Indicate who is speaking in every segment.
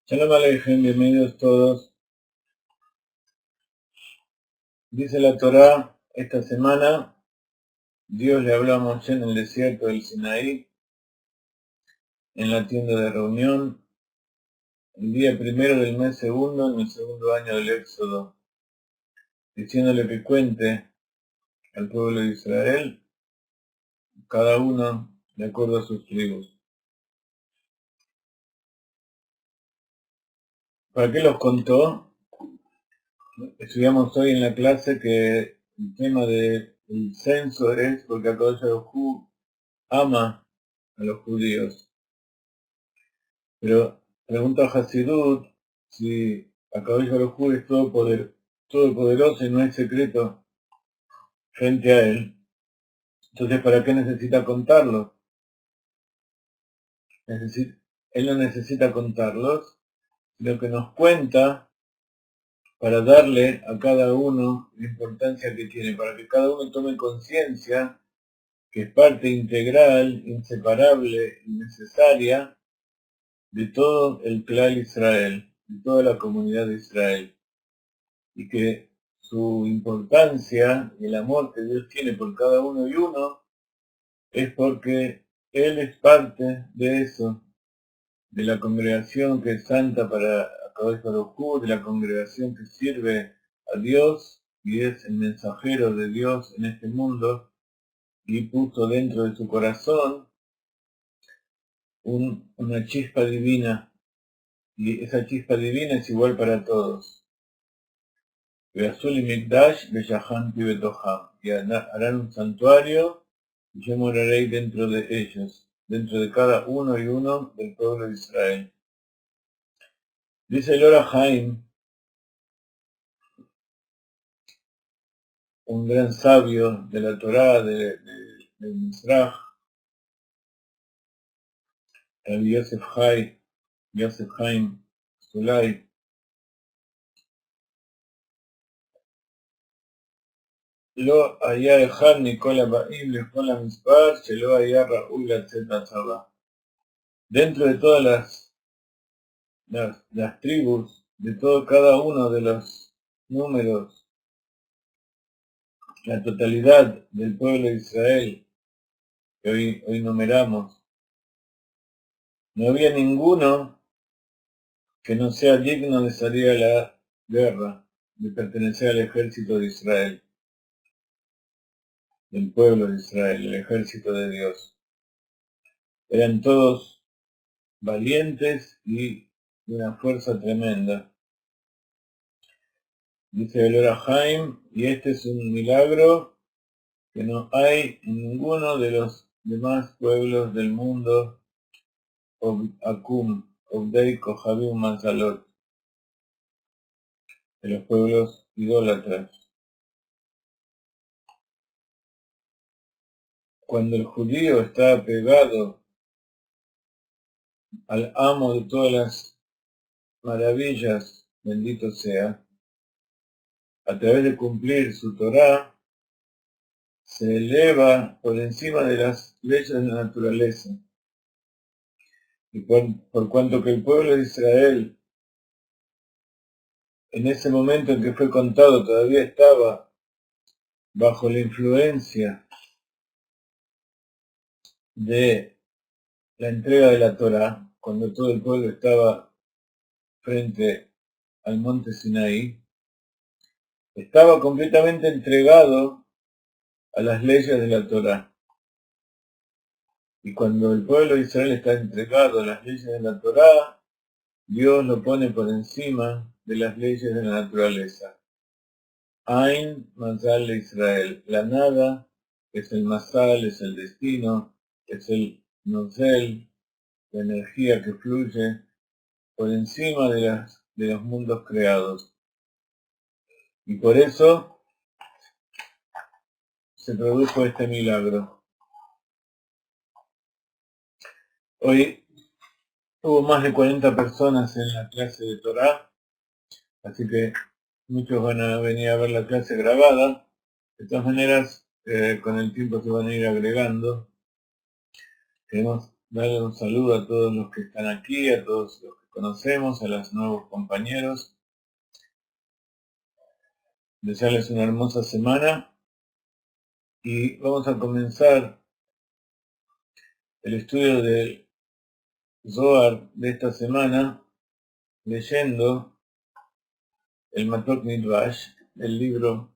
Speaker 1: Shalom Aleichem, bienvenidos todos. Dice la Torá, esta semana Dios le habló a Moshe en el desierto del Sinaí, en la tienda de reunión, el día primero del mes segundo, en el segundo año del Éxodo, diciéndole que cuente al pueblo de Israel, cada uno de acuerdo a sus tribus. ¿Para qué los contó? Estudiamos hoy en la clase que el tema del censo es porque Akadosh Baruj Hu ama a los judíos. Pero pregunta a Hasidut si Akadosh Baruj Hu es todopoderoso y no hay secreto frente a él. Entonces, ¿para qué necesita contarlo? Él no necesita contarlos, sino que nos cuenta para darle a cada uno la importancia que tiene, para que cada uno tome conciencia que es parte integral, inseparable y necesaria de todo el clan Israel, de toda la comunidad de Israel, y que su importancia y el amor que Dios tiene por cada uno y uno es porque Él es parte de eso, de la congregación que es santa para Akadosh Baruj Hu, de la congregación que sirve a Dios y es el mensajero de Dios en este mundo, y puso dentro de su corazón una chispa divina, y esa chispa divina es igual para todos. Y harán un santuario y yo moraré dentro de ellos, dentro de cada uno y uno del pueblo de Israel. Dice el Or HaChaim, un gran sabio de la Torá, del Mizrach, el Yosef Haim Sulay, lo haya echad Nikol Aba'im lechol hamispar shelo haya Raúl Gatzet Atzabá. Dentro de todas las tribus, de cada uno de los números, la totalidad del pueblo de Israel que hoy numeramos, no había ninguno que no sea digno de salir a la guerra, de pertenecer al ejército de Israel, del pueblo de Israel, el ejército de Dios. Eran todos valientes y de una fuerza tremenda. Dice el Orahaim, y este es un milagro que no hay en ninguno de los demás pueblos del mundo, Akum, Obdei, Kohabim, Mazalot, de los pueblos idólatras. Cuando el judío está apegado al amo de todas las maravillas, bendito sea, a través de cumplir su Torá, se eleva por encima de las leyes de la naturaleza. Y por cuanto que el pueblo de Israel, en ese momento en que fue contado, todavía estaba bajo la influencia de la entrega de la Torá, cuando todo el pueblo estaba frente al monte Sinaí, estaba completamente entregado a las leyes de la Torá. Y cuando el pueblo de Israel está entregado a las leyes de la Torá, Dios lo pone por encima de las leyes de la naturaleza. Ain Mazal de Israel. La nada es el Mazal, es el destino, es el Nozel, la energía que fluye por encima de los mundos creados. Y por eso se produjo este milagro. Hoy hubo más de 40 personas en la clase de Torá, así que muchos van a venir a ver la clase grabada. De todas maneras, con el tiempo se van a ir agregando. Queremos darle un saludo a todos los que están aquí, a todos los que conocemos, a los nuevos compañeros. Desearles una hermosa semana y vamos a comenzar el estudio del Zohar de esta semana leyendo el Matok Midrash, el libro,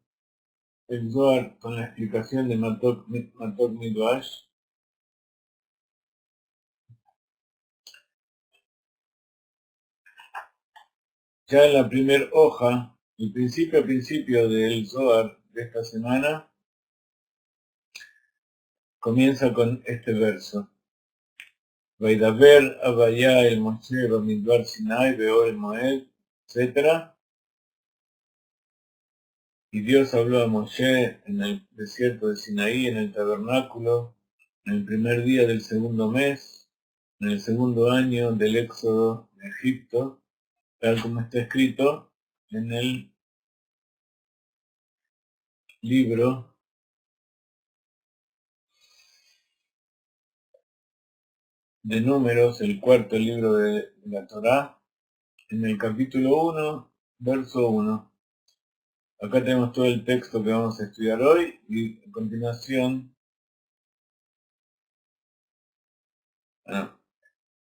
Speaker 1: el Zohar con la explicación de Matok Midrash. Ya en la primera hoja, el principio del Zohar de esta semana, comienza con este verso. Vaidaber Abaya el Moshe Bamidbar Sinai Beor el Moed, etc. Y Dios habló a Moshe en el desierto de Sinaí, en el tabernáculo, en el primer día del segundo mes, en el segundo año del éxodo de Egipto, tal como está escrito en el libro de Números, el cuarto libro de la Torá, en el capítulo 1, verso 1. Acá tenemos todo el texto que vamos a estudiar hoy y a continuación,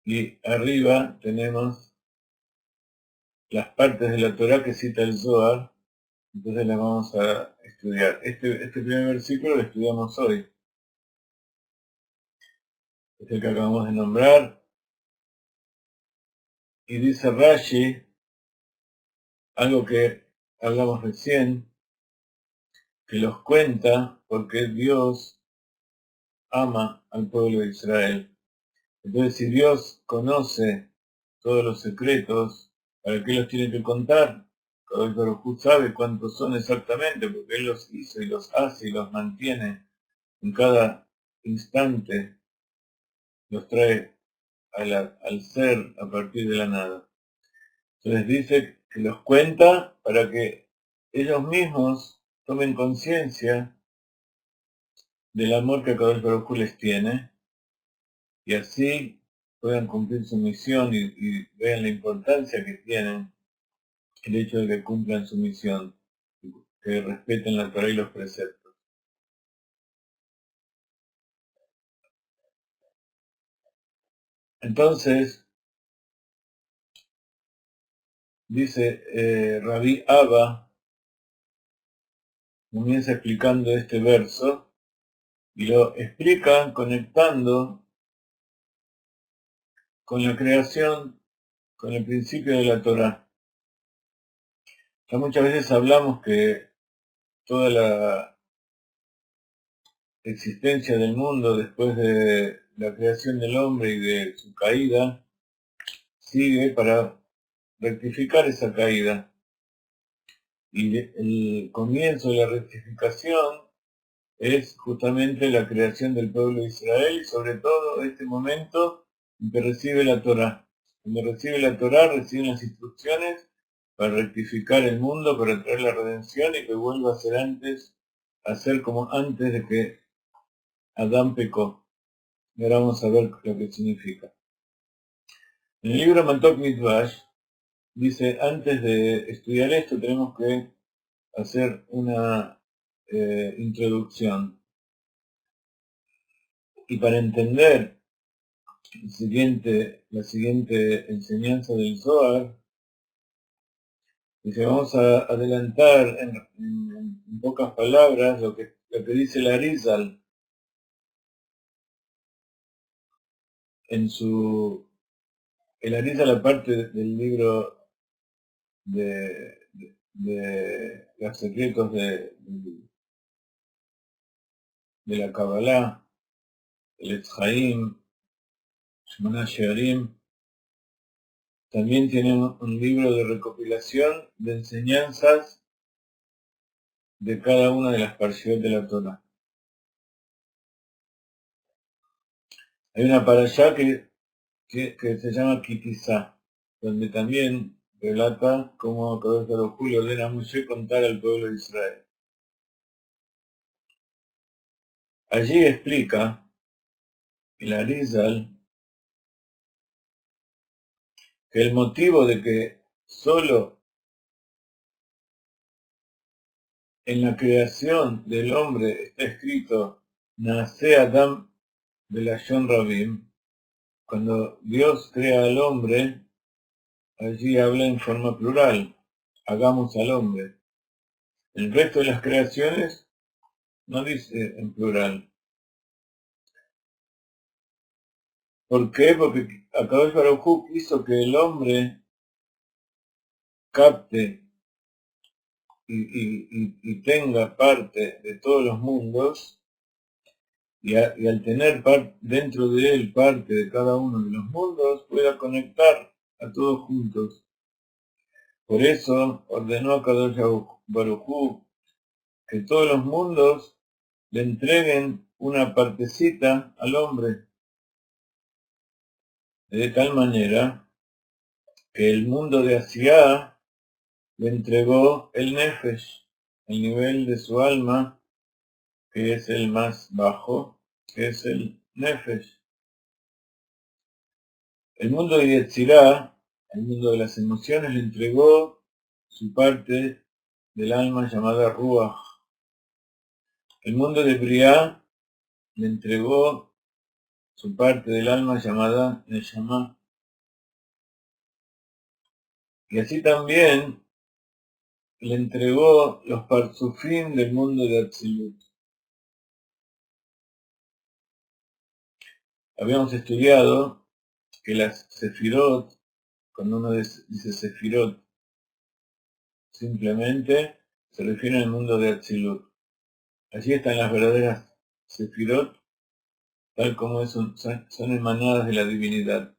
Speaker 1: y arriba tenemos las partes de la Torá que cita el Zohar, entonces las vamos a estudiar. Este primer versículo lo estudiamos hoy, es el que acabamos de nombrar, y dice Rashi, algo que hablamos recién, que los cuenta porque Dios ama al pueblo de Israel. Entonces, si Dios conoce todos los secretos, ¿para qué los tiene que contar? Cada Baruj sabe cuántos son exactamente, porque Él los hizo y los hace y los mantiene en cada instante, los trae al ser a partir de la nada. Entonces dice que los cuenta para que ellos mismos tomen conciencia del amor que Akadosh Baruj Hu les tiene, y así puedan cumplir su misión y vean la importancia que tienen el hecho de que cumplan su misión, que respeten la Torah y los preceptos. Entonces, dice Rabí Abba, comienza explicando este verso, y lo explica conectando con la creación, con el principio de la Torah. Ya muchas veces hablamos que toda la existencia del mundo después de la creación del hombre y de su caída sigue para rectificar esa caída. Y el comienzo de la rectificación es justamente la creación del pueblo de Israel, y sobre todo este momento en que recibe la Torá. Cuando recibe la Torá, reciben las instrucciones para rectificar el mundo, para traer la redención y que vuelva a ser como antes de que Adán pecó. Y ahora vamos a ver lo que significa. En el libro Matok Midrash dice, antes de estudiar esto tenemos que hacer una introducción. Y para entender la siguiente enseñanza del Zohar, dice, vamos a adelantar en pocas palabras lo que dice el Arizal el Arizal, aparte del libro de los secretos de la Kabbalah, el Etz Haim, Shemona Shearim, también tiene un libro de recopilación de enseñanzas de cada una de las parashiot de la Torah. Hay una parashá que se llama Kitizá, donde también relata cómo Akadosh Baruj Hu le ordena a Moshe contar al pueblo de Israel. Allí explica el Arizal que el motivo de que solo en la creación del hombre está escrito Naase Adam Belashon Rabim, cuando Dios crea al hombre, allí habla en forma plural, hagamos al hombre. El resto de las creaciones no dice en plural. ¿Por qué? Porque Akadosh Baruj Hu quiso que el hombre capte y tenga parte de todos los mundos, y al tener dentro de él parte de cada uno de los mundos, pueda conectar a todos juntos. Por eso ordenó a Akadosh Baruj Hu que todos los mundos le entreguen una partecita al hombre, de tal manera que el mundo de Asiá le entregó el Nefesh, el nivel de su alma, que es el más bajo, que es el Nefesh. El mundo de Yetzirah, el mundo de las emociones, le entregó su parte del alma llamada Ruach. El mundo de Briah le entregó su parte del alma llamada Neshama. Y así también le entregó los parzufim del mundo de Atzilut. Habíamos estudiado que las sefirot, cuando uno dice sefirot, simplemente se refiere al mundo de Atzilut. Allí están las verdaderas sefirot, tal como son emanadas de la divinidad,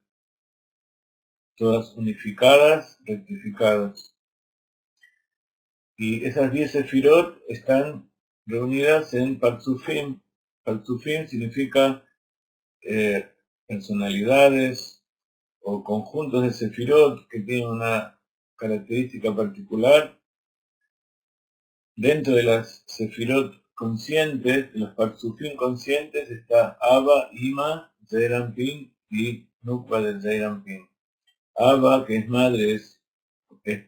Speaker 1: todas unificadas, rectificadas. Y esas 10 sefirot están reunidas en Parzufim. Parzufim significa personalidades o conjuntos de sefirot que tienen una característica particular. Dentro de las sefirot conscientes, de los Parzufim conscientes, está Abba, Ima, Zeir Anpin y Nukva del Zeir Anpin. Abba, que es madre, es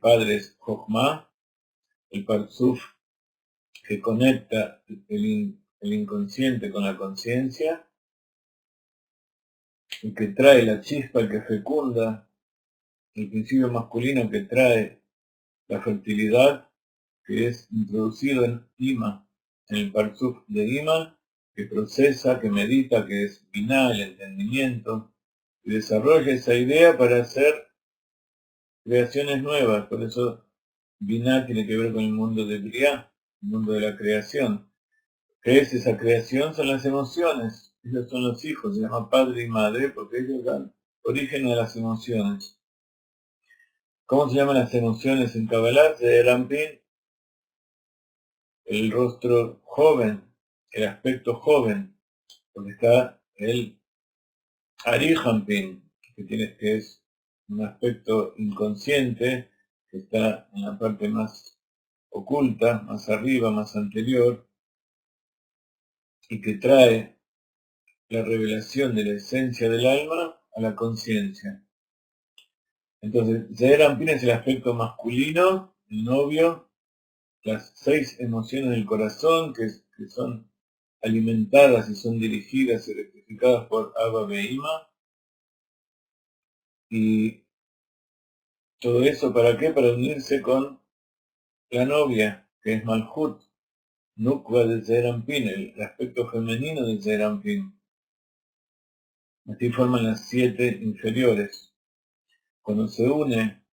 Speaker 1: padre, es Jochma, el Parzuf que conecta el inconsciente con la conciencia, el que trae la chispa, el que fecunda, el principio masculino que trae la fertilidad, que es introducido en Ima, en el Parzuf de Ima, que procesa, que medita, que es Binah, el entendimiento, y desarrolla esa idea para hacer creaciones nuevas. Por eso Binah tiene que ver con el mundo de Briah, el mundo de la creación. ¿Qué es esa creación? Son las emociones. Ellos son los hijos, se llama padre y madre, porque ellos dan origen a las emociones. ¿Cómo se llaman las emociones en Kabbalah? Zeir Anpin, el rostro joven, el aspecto joven, porque está el Ari Anpin, que es un aspecto inconsciente, que está en la parte más oculta, más arriba, más anterior, y que trae la revelación de la esencia del alma a la conciencia. Entonces, Zeir Anpin es el aspecto masculino, el novio, las 6 emociones del corazón que son alimentadas y son dirigidas y rectificadas por Abba Beima. Y todo eso, ¿para qué? Para unirse con la novia, que es Malhut, Nukva del Zeir Anpin, el aspecto femenino del Zeir Anpin. Así forman las 7 inferiores. Cuando se une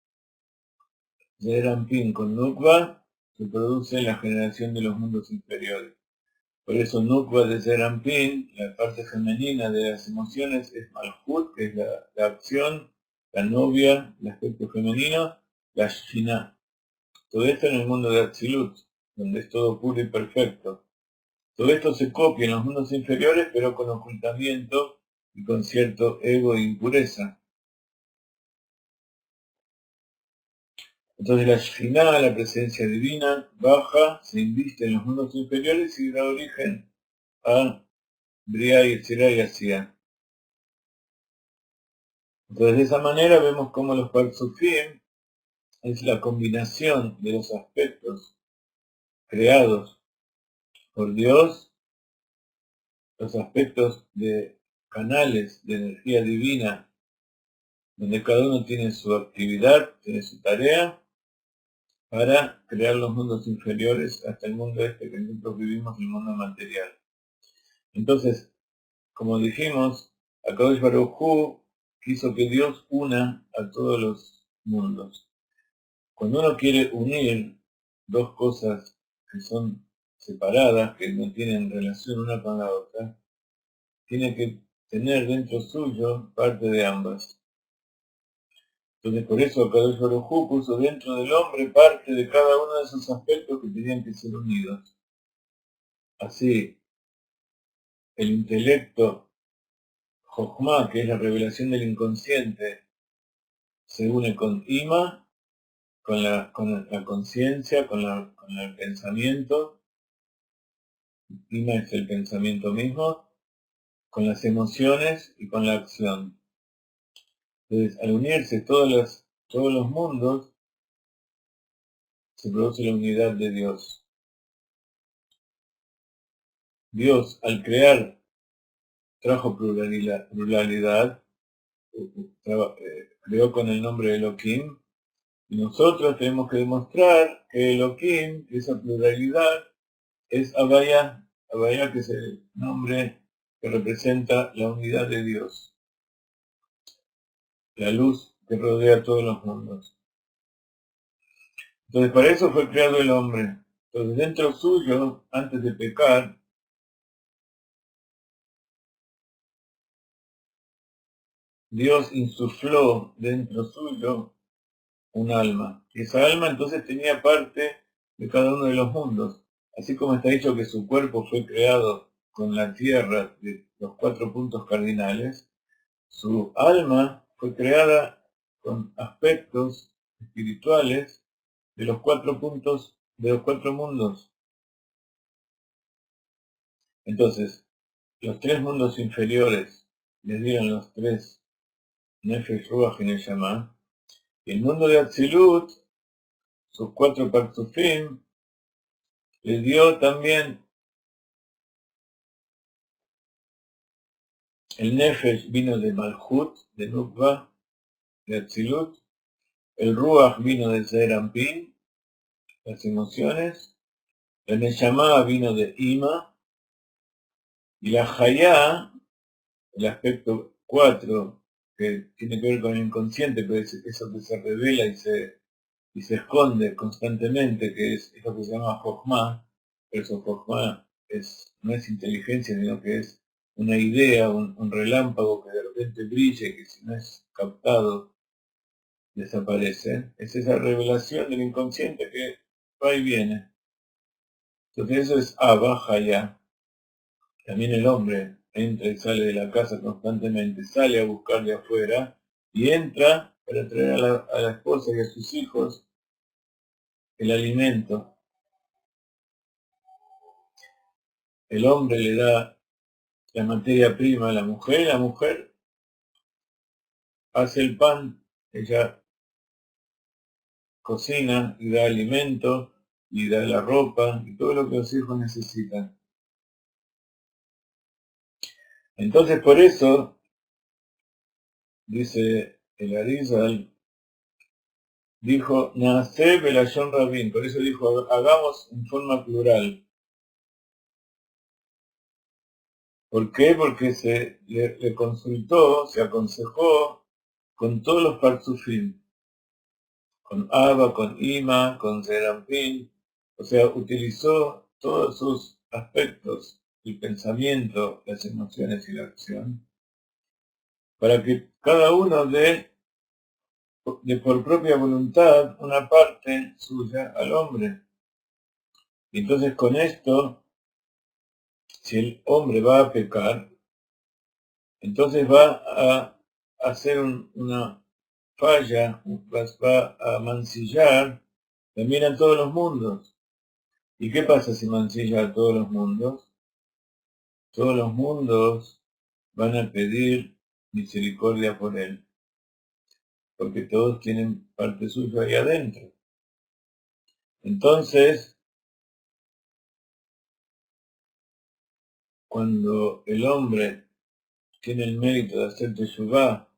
Speaker 1: Zeir Anpin con Nukva, se produce la generación de los mundos inferiores. Por eso Nukva de Zeir Anpin, la parte femenina de las emociones, es Malhut, que es la acción, la novia, el aspecto femenino, la Shina. Todo esto en el mundo de Atzilut, donde es todo puro y perfecto. Todo esto se copia en los mundos inferiores, pero con ocultamiento y con cierto ego e impureza. Entonces la Shekhinah, la presencia divina, baja, se inviste en los mundos inferiores y da origen a Briah, Yetzirah y Asiah. Entonces de esa manera vemos cómo los Parzufim es la combinación de los aspectos creados por Dios, los aspectos de canales de energía divina, donde cada uno tiene su actividad, tiene su tarea, para crear los mundos inferiores hasta el mundo este que nosotros vivimos, el mundo material. Entonces, como dijimos, Akadosh Baruj Hu quiso que Dios una a todos los mundos. Cuando uno quiere unir dos cosas que son separadas, que no tienen relación una con la otra, tiene que tener dentro suyo parte de ambas. Entonces por eso Akadosh Baruj Hu puso dentro del hombre parte de cada uno de esos aspectos que tenían que ser unidos. Así, el intelecto Jochma, que es la revelación del inconsciente, se une con Ima, con la conciencia, con el pensamiento. Ima es el pensamiento mismo, con las emociones y con la acción. Entonces, al unirse todos los mundos, se produce la unidad de Dios. Dios, al crear, trajo pluralidad, creó con el nombre de Elohim, y nosotros tenemos que demostrar que Elohim, esa pluralidad, es Havaya, Havaya que es el nombre que representa la unidad de Dios, la luz que rodea todos los mundos. Entonces para eso fue creado el hombre. Entonces dentro suyo, antes de pecar, Dios insufló dentro suyo un alma. Y esa alma entonces tenía parte de cada uno de los mundos. Así como está dicho que su cuerpo fue creado con la tierra de los 4 puntos cardinales, su alma fue creada con aspectos espirituales de los 4 puntos, de los 4 mundos. Entonces, los tres mundos inferiores les dieron los tres Nefesh, Ruach y Neshama, y el mundo de Atzilut, sus cuatro Partzufim, les dio también el Nefesh, vino de Malchut, de Nukva, de Atzilut, el Ruach vino de Zeir Anpin, las emociones, el Neshama vino de Ima, y la Hayá, el aspecto 4, que tiene que ver con el inconsciente, pero es eso que se revela y se esconde constantemente, que es lo que se llama Jochma, pero eso Jochma no es inteligencia, sino que es una idea, un relámpago que de repente brille, que si no es captado, desaparece. Es esa revelación del inconsciente que va y viene. Entonces eso es Abba, Hayá. También el hombre entra y sale de la casa constantemente, sale a buscar de afuera y entra para traer a la esposa y a sus hijos el alimento. El hombre le da la materia prima a la mujer y la mujer hace el pan, ella cocina y da alimento y da la ropa y todo lo que los hijos necesitan. Entonces por eso, dice el Arizal, dijo, Naaseh Belashon Rabin, por eso dijo, hagamos en forma plural. ¿Por qué? Porque le consultó, se aconsejó con todos los Partzufim, con Abba, con Ima, con Zerampin, o sea, utilizó todos sus aspectos, el pensamiento, las emociones y la acción, para que cada uno dé de por propia voluntad una parte suya al hombre. Y entonces con esto, si el hombre va a pecar, entonces va a hacer una falla, va a mancillar también a todos los mundos. ¿Y qué pasa si mancilla a todos los mundos? Todos los mundos van a pedir misericordia por él, porque todos tienen parte suya ahí adentro. Entonces, cuando el hombre tiene el mérito de hacer teshuvá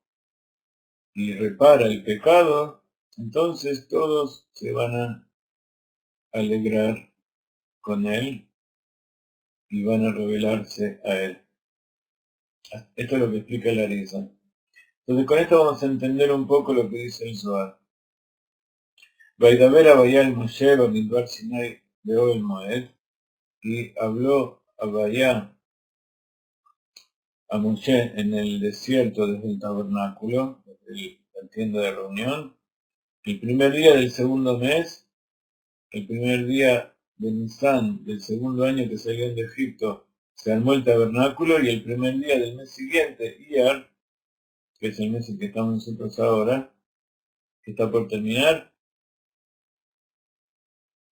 Speaker 1: y repara el pecado, entonces todos se van a alegrar con él y van a revelarse a él. Esto es lo que explica la Arisa. Entonces con esto vamos a entender un poco lo que dice el Zohar. Vaidaber Abayá el Moshe Bamidbar Sinai de el Moed, y habló Abayá a Moshe en el desierto desde el tabernáculo, desde la tienda de reunión, el primer día del segundo mes, el primer día de Nisan del segundo año que salieron de Egipto, se armó el tabernáculo, y el primer día del mes siguiente, Iyar, que es el mes en que estamos nosotros ahora, que está por terminar,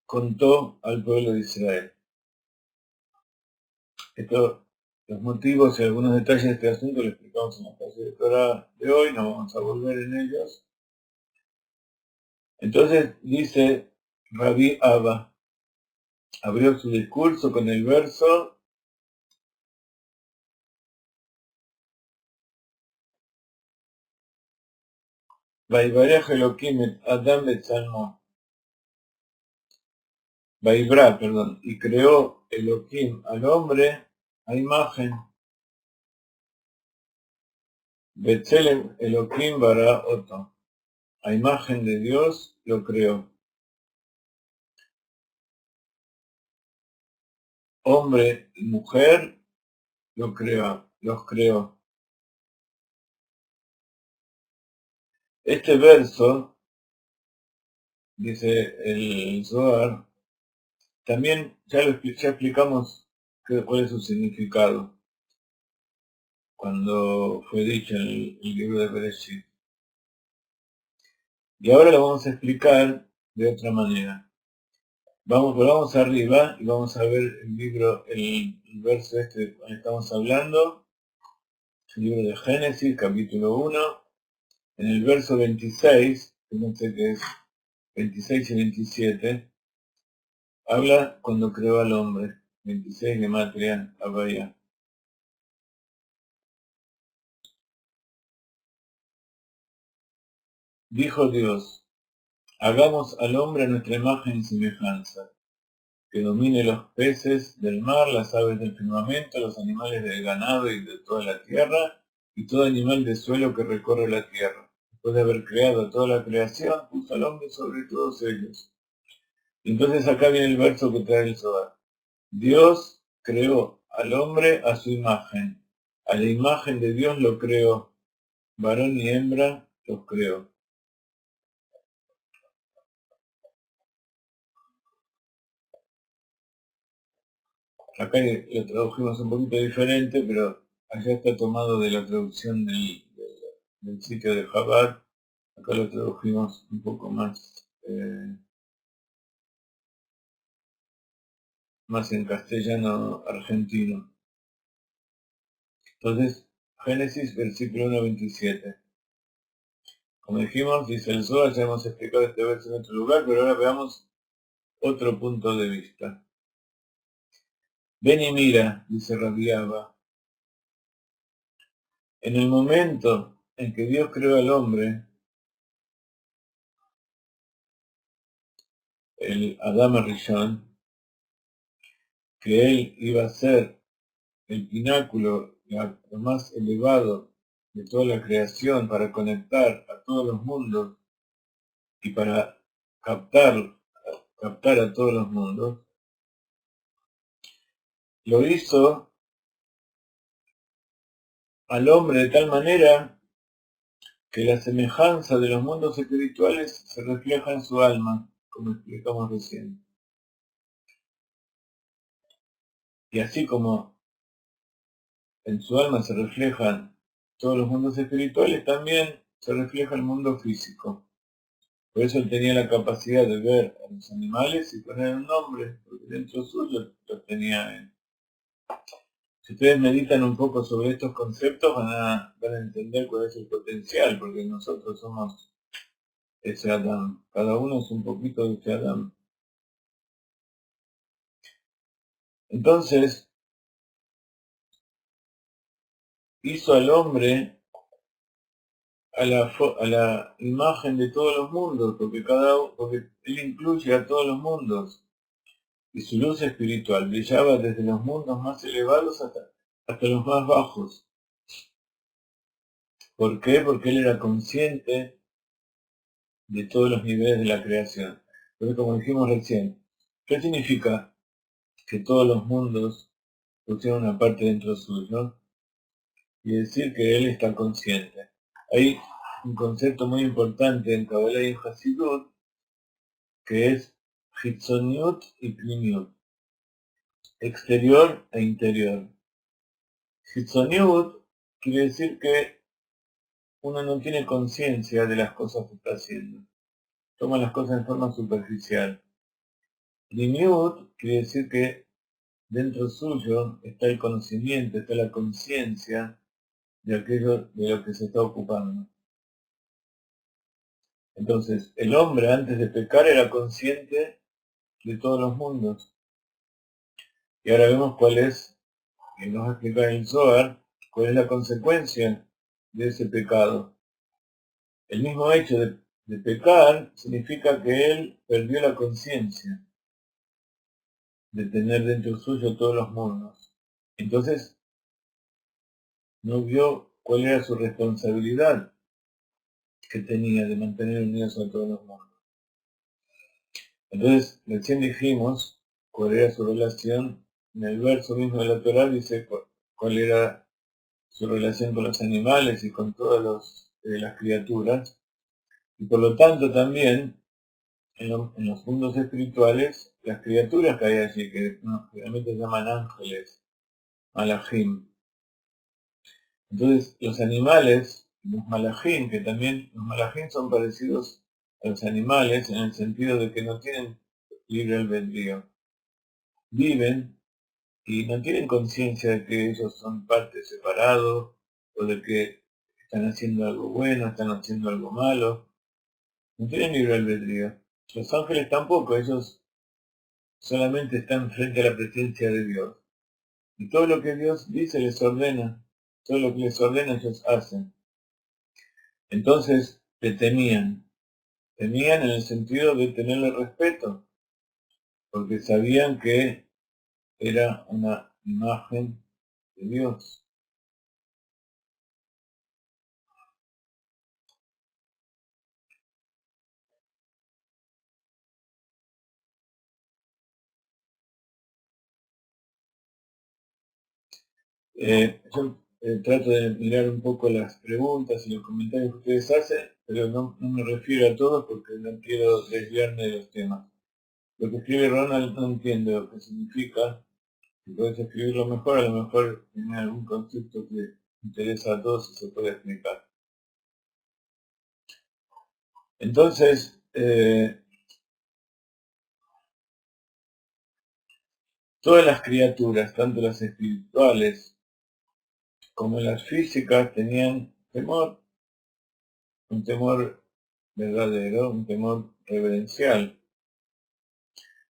Speaker 1: contó al pueblo de Israel. Los motivos y algunos detalles de este asunto lo explicamos en la clase de Torah de hoy, no vamos a volver en ellos. Entonces dice Rabbi Abba, abrió su discurso con el verso Vaibarech Elohim et Adam betzalmo. Vaibra, perdón, y creó Elohim al hombre a imagen. Betzelem Elohim bara oto. A imagen de Dios lo creó. Hombre y mujer los creó. Este verso, dice el Zohar, también ya explicamos cuál es su significado cuando fue dicho en el libro de Bereshit. Y ahora lo vamos a explicar de otra manera. Volvamos arriba y vamos a ver el libro, el verso este del cual estamos hablando, el libro de Génesis, capítulo 1, en el verso 26, que no sé qué es, 26 y 27, habla cuando creó al hombre, 26 gematria Abaya. Dijo Dios, hagamos al hombre a nuestra imagen y semejanza, que domine los peces del mar, las aves del firmamento, los animales del ganado y de toda la tierra, y todo animal de suelo que recorre la tierra. Después de haber creado toda la creación, puso al hombre sobre todos ellos. Y entonces acá viene el verso que trae el Zohar. Dios creó al hombre a su imagen. A la imagen de Dios lo creó. Varón y hembra los creó. Acá lo tradujimos un poquito diferente, pero allá está tomado de la traducción del sitio de Chabad. Acá lo tradujimos un poco más, más en castellano argentino. Entonces, Génesis, versículo 1:27. Como dijimos, dice el Zohar, ya hemos explicado este verso en otro lugar, pero ahora veamos otro punto de vista. Ven y mira, dice Rabbi Abba. En el momento en que Dios creó al hombre, el Adam Rishon, que él iba a ser el pináculo, lo más elevado de toda la creación para conectar a todos los mundos y para captar a todos los mundos, lo hizo al hombre de tal manera que la semejanza de los mundos espirituales se refleja en su alma, como explicamos recién. Y así como en su alma se reflejan todos los mundos espirituales, también se refleja el mundo físico. Por eso él tenía la capacidad de ver a los animales y poner un nombre, porque dentro suyo los tenía él. Si ustedes meditan un poco sobre estos conceptos, van a entender cuál es el potencial, porque nosotros somos ese Adán. Cada uno es un poquito de ese Adán. Entonces, hizo al hombre a la imagen de todos los mundos, porque él incluye a todos los mundos. Y su luz espiritual brillaba desde los mundos más elevados hasta los más bajos. ¿Por qué? Porque él era consciente de todos los niveles de la creación. Entonces, como dijimos recién, ¿qué significa que todos los mundos pusieron una parte dentro suyo? Y decir que él está consciente. Hay un concepto muy importante en Kabbalah y en Hasidut, que es Hitzoniut y Pnimiut, exterior e interior. Hitzoniut quiere decir que uno no tiene conciencia de las cosas que está haciendo. Toma las cosas en forma superficial. Pnimiut quiere decir que dentro suyo está el conocimiento, está la conciencia de aquello de lo que se está ocupando. Entonces, el hombre antes de pecar era consciente de todos los mundos. Y ahora vemos cuál es, y nos va a explicar el Zohar, cuál es la consecuencia de ese pecado. El mismo hecho de pecar significa que él perdió la conciencia de tener dentro suyo todos los mundos. Entonces, no vio cuál era su responsabilidad que tenía de mantener unidos a todos los mundos. Entonces, recién dijimos cuál era su relación, en el verso mismo de la Torá dice cuál era su relación con los animales y con todas las criaturas, y por lo tanto también en los mundos espirituales, las criaturas que hay allí, que generalmente se llaman ángeles, malajim. Entonces, los animales, los malajim, que también los malajim son parecidos a los animales en el sentido de que no tienen libre albedrío. Viven y no tienen conciencia de que ellos son partes separados o de que están haciendo algo bueno, están haciendo algo malo. No tienen libre albedrío. Los ángeles tampoco, ellos solamente están frente a la presencia de Dios. Y todo lo que Dios dice les ordena, todo lo que les ordena ellos hacen. Entonces le temían en el sentido de tenerle respeto, porque sabían que era una imagen de Dios. Yo trato de mirar un poco las preguntas y los comentarios que ustedes hacen, pero no me refiero a todos porque no quiero desviarme de los temas. Lo que escribe Ronald no entiendo lo que significa. Si puedes escribirlo mejor, a lo mejor tiene algún concepto que interesa a todos y se puede explicar. Entonces, todas las criaturas, tanto las espirituales como las físicas, tenían temor, un temor verdadero, un temor reverencial.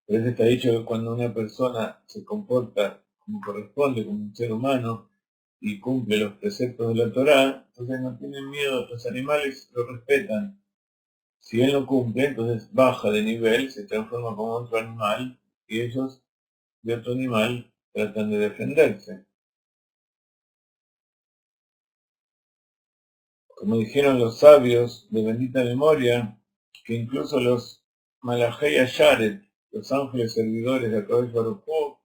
Speaker 1: Por eso está dicho que cuando una persona se comporta como corresponde, como un ser humano, y cumple los preceptos de la Torá, entonces no tienen miedo, los animales lo respetan. Si él no cumple, entonces baja de nivel, se transforma como otro animal, y ellos de otro animal tratan de defenderse. Como dijeron los sabios de bendita memoria, que incluso los Malachei Asharet, los ángeles servidores de Akadosh Baruj Hu,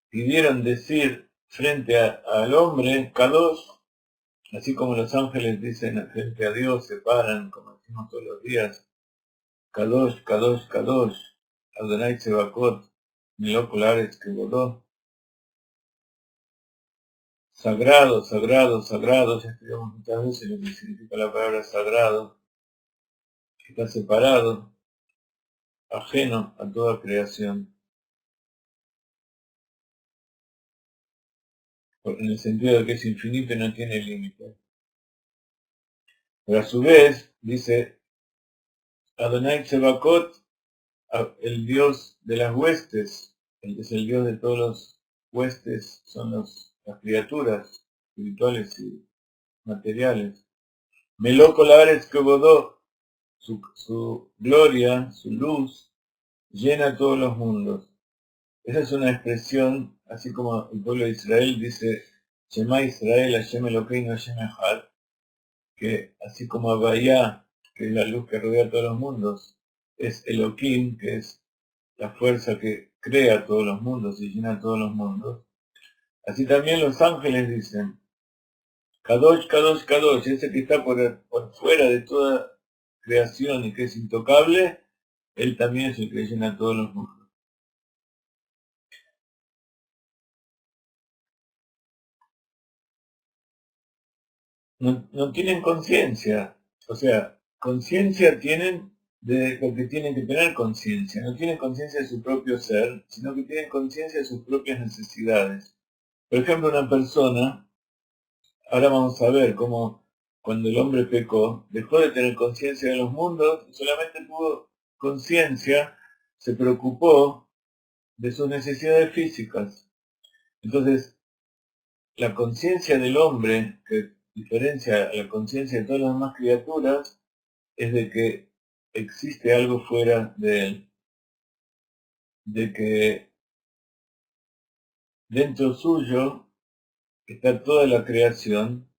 Speaker 1: pidieron decir frente al hombre, Kadosh, así como los ángeles dicen frente a Dios, se paran, como decimos todos los días, Kadosh, Kadosh, Kadosh, Adonai Tsebakot, Milok Laretz Kebodó, sagrado, sagrado, sagrado, ya estudiamos muchas veces lo que significa la palabra sagrado, que está separado, ajeno a toda creación, en el sentido de que es infinito y no tiene límite. Pero a su vez, dice Adonai Tsebakot, el Dios de las huestes, el que es el Dios de todos los huestes, son las criaturas espirituales y materiales. Meloko Laretz Kebodó, su gloria, su luz, llena todos los mundos. Esa es una expresión, así como el pueblo de Israel dice, Shema Israel, Hashem Elokeinu, Hashem Echad, que así como Abayá, que es la luz que rodea a todos los mundos, es Elohim, que es la fuerza que crea todos los mundos y llena todos los mundos. Así también los ángeles dicen, Kadosh, Kadosh, Kadosh, ese que está por fuera de toda creación y que es intocable, él también es el que llena todos los mundos. No tienen conciencia, o sea, conciencia tienen de lo que tienen que tener conciencia, no tienen conciencia de su propio ser, sino que tienen conciencia de sus propias necesidades. Por ejemplo, una persona, ahora vamos a ver cómo cuando el hombre pecó, dejó de tener conciencia de los mundos, solamente tuvo conciencia, se preocupó de sus necesidades físicas. Entonces, la conciencia del hombre, que diferencia a la conciencia de todas las demás criaturas, es de que existe algo fuera de él, de que dentro suyo está toda la creación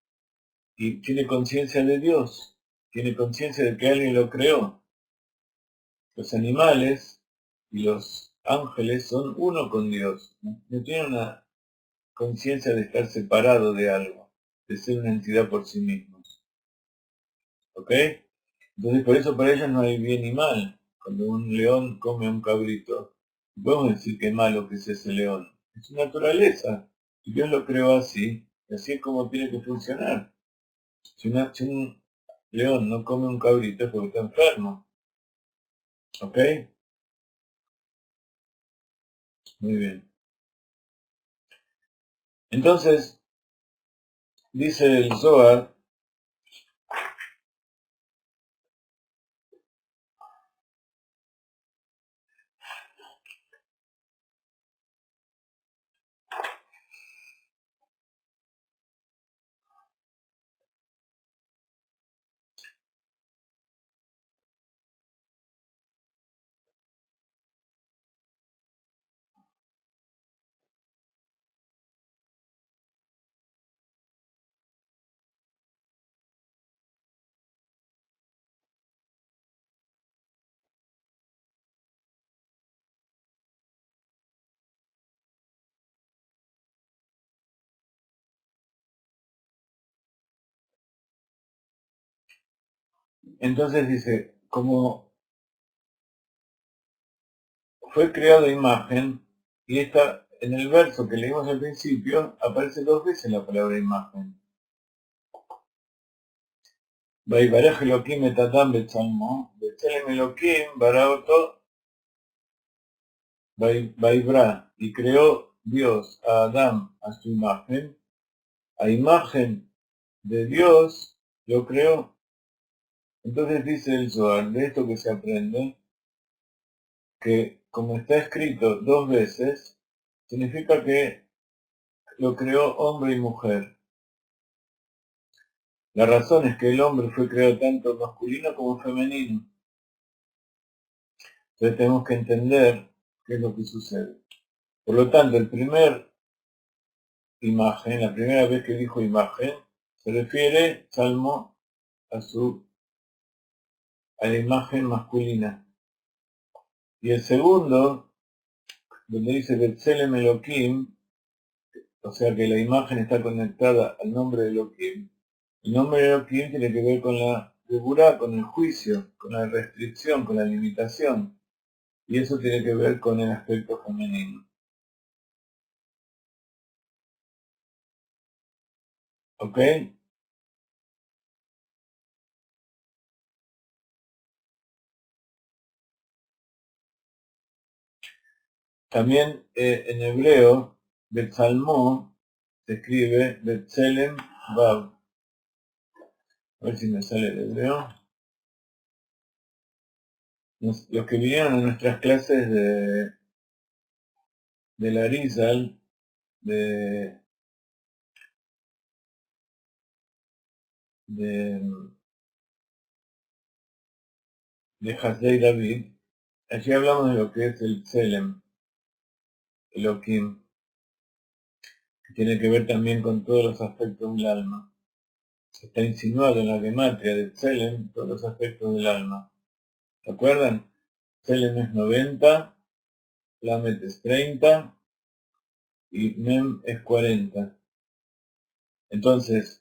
Speaker 1: y tiene conciencia de Dios, tiene conciencia de que alguien lo creó. Los animales y los ángeles son uno con Dios, no tienen una conciencia de estar separado de algo, de ser una entidad por sí mismos. ¿Ok? Entonces por eso para ellos no hay bien ni mal. Cuando un león come un cabrito, no podemos decir que malo que es ese león. Es su naturaleza. Y Dios lo creó así, y así es como tiene que funcionar. Si un león no come un cabrito es porque está enfermo. ¿Ok? Muy bien. Entonces, dice el Zohar, entonces dice, como fue creado imagen, y esta, en el verso que leímos al principio, aparece 2 veces la palabra imagen. Vaivarech Elohim et Adam betzalmo, Betzelem Elohim baraoto Vaibra, y creó Dios a Adán a su imagen, a imagen de Dios lo creó. Entonces dice el Zohar, de esto que se aprende, que como está escrito 2 veces, significa que lo creó hombre y mujer. La razón es que el hombre fue creado tanto masculino como femenino. Entonces tenemos que entender qué es lo que sucede. Por lo tanto, el primer imagen, la primera vez que dijo imagen, se refiere, Salmo, a la imagen masculina. Y el segundo, donde dice Betzelem Elohim, o sea que la imagen está conectada al nombre de Elohim. El nombre de Elohim tiene que ver con la Geburá, con el juicio, con la restricción, con la limitación. Y eso tiene que ver con el aspecto femenino. ¿Ok? También en hebreo, Betzalmó se escribe Betzelem Vav. A ver si me sale el hebreo. Los que vinieron a nuestras clases de la Arizal, de Hasdei David, allí hablamos de lo que es el Tselem, Elohim, que tiene que ver también con todos los aspectos del alma. Está insinuado en la gematria de Tselem todos los aspectos del alma. ¿Se acuerdan? Tselem es 90, Lamet es 30 y Mem es 40. Entonces,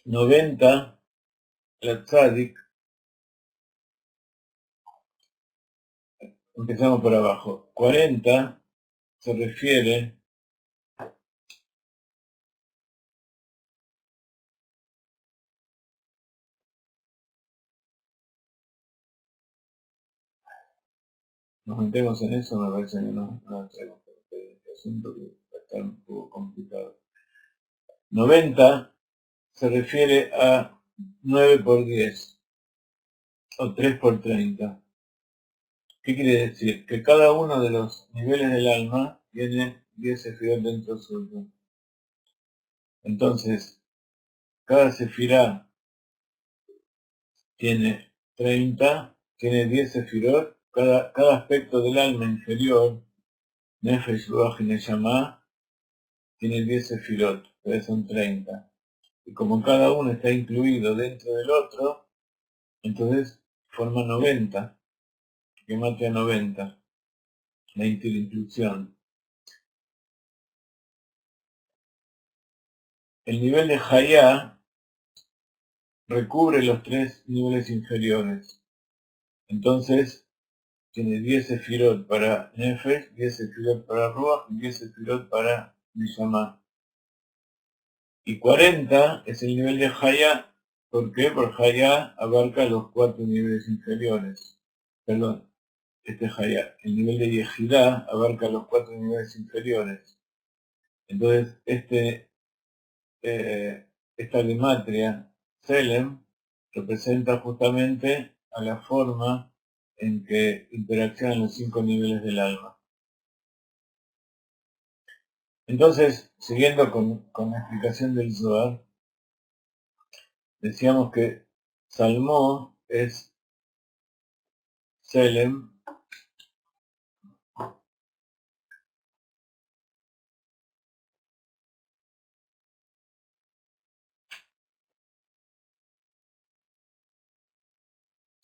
Speaker 1: 90, la Tzadik, empezamos por abajo. 40 se refiere nos metemos en eso, me parece que no entremos en este asunto que va a estar un poco complicado. 90 se refiere a 9 por 10 o 3 por 30. ¿Qué quiere decir? Que cada uno de los niveles del alma tiene 10 sefirot dentro suyo. Entonces, cada sefirá tiene 30, tiene 10 sefirot, cada aspecto del alma inferior, Nefesh, Ruach y Neshama, tiene 10 sefirot, entonces son 30. Y como cada uno está incluido dentro del otro, entonces forma 90, que mate a 90, la inclusión. El nivel de Hayá recubre los 3 niveles inferiores. Entonces, tiene 10 sefirot para Nefesh, 10 sefirot para Ruach y 10 sefirot para Neshama. Y 40 es el nivel de Hayá ¿Por qué? Porque Hayá abarca los 4 niveles inferiores. Perdón, este Hayá, el nivel de Yejidá abarca los 4 niveles inferiores. Entonces, esta gematria, Selem, representa justamente a la forma en que interaccionan los 5 niveles del alma. Entonces, siguiendo con la explicación del Zohar, decíamos que Salmó es Selem,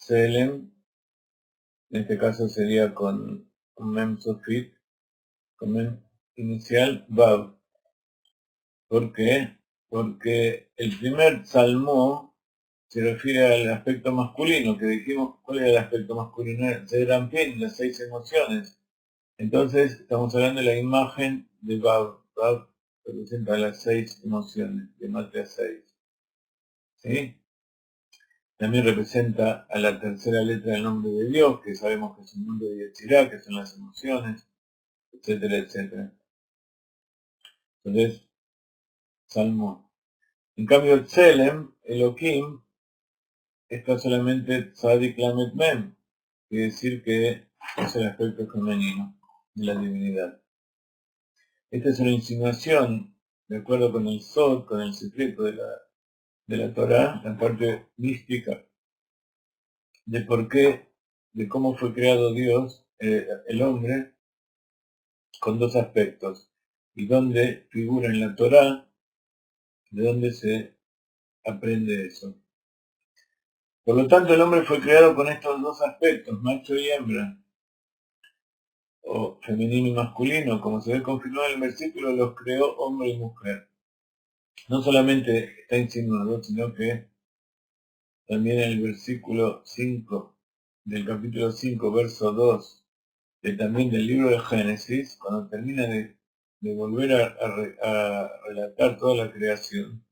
Speaker 1: en este caso sería con Mem Sofit, con Mem inicial, Vav. ¿Por qué? Porque el primer Salmó se refiere al aspecto masculino, que dijimos, ¿cuál era el aspecto masculino? Zeranpin, las 6 emociones. Entonces, estamos hablando de la imagen de Vav. Vav representa las 6 emociones, de Matria 6. ¿Sí? También representa a la tercera letra del nombre de Dios, que sabemos que es el nombre de Yetzirah, que son las emociones, etcétera, etcétera. Entonces, Salmo. En cambio, Tselem, Elohim, está solamente Tzadik Lamet Mem, quiere decir que es el aspecto femenino de la divinidad. Esta es una insinuación, de acuerdo con el Sod, con el secreto de la Torá, la parte mística, de por qué, de cómo fue creado Dios, el hombre, con 2 aspectos, y dónde figura en la Torá, de dónde se aprende eso. Por lo tanto, el hombre fue creado con estos 2 aspectos, macho y hembra, o femenino y masculino, como se ve confirmado en el versículo, los creó hombre y mujer. No solamente está insinuado, sino que también en el versículo 5 del capítulo 5, verso 2, también del libro de Génesis, cuando termina de volver a relatar toda la creación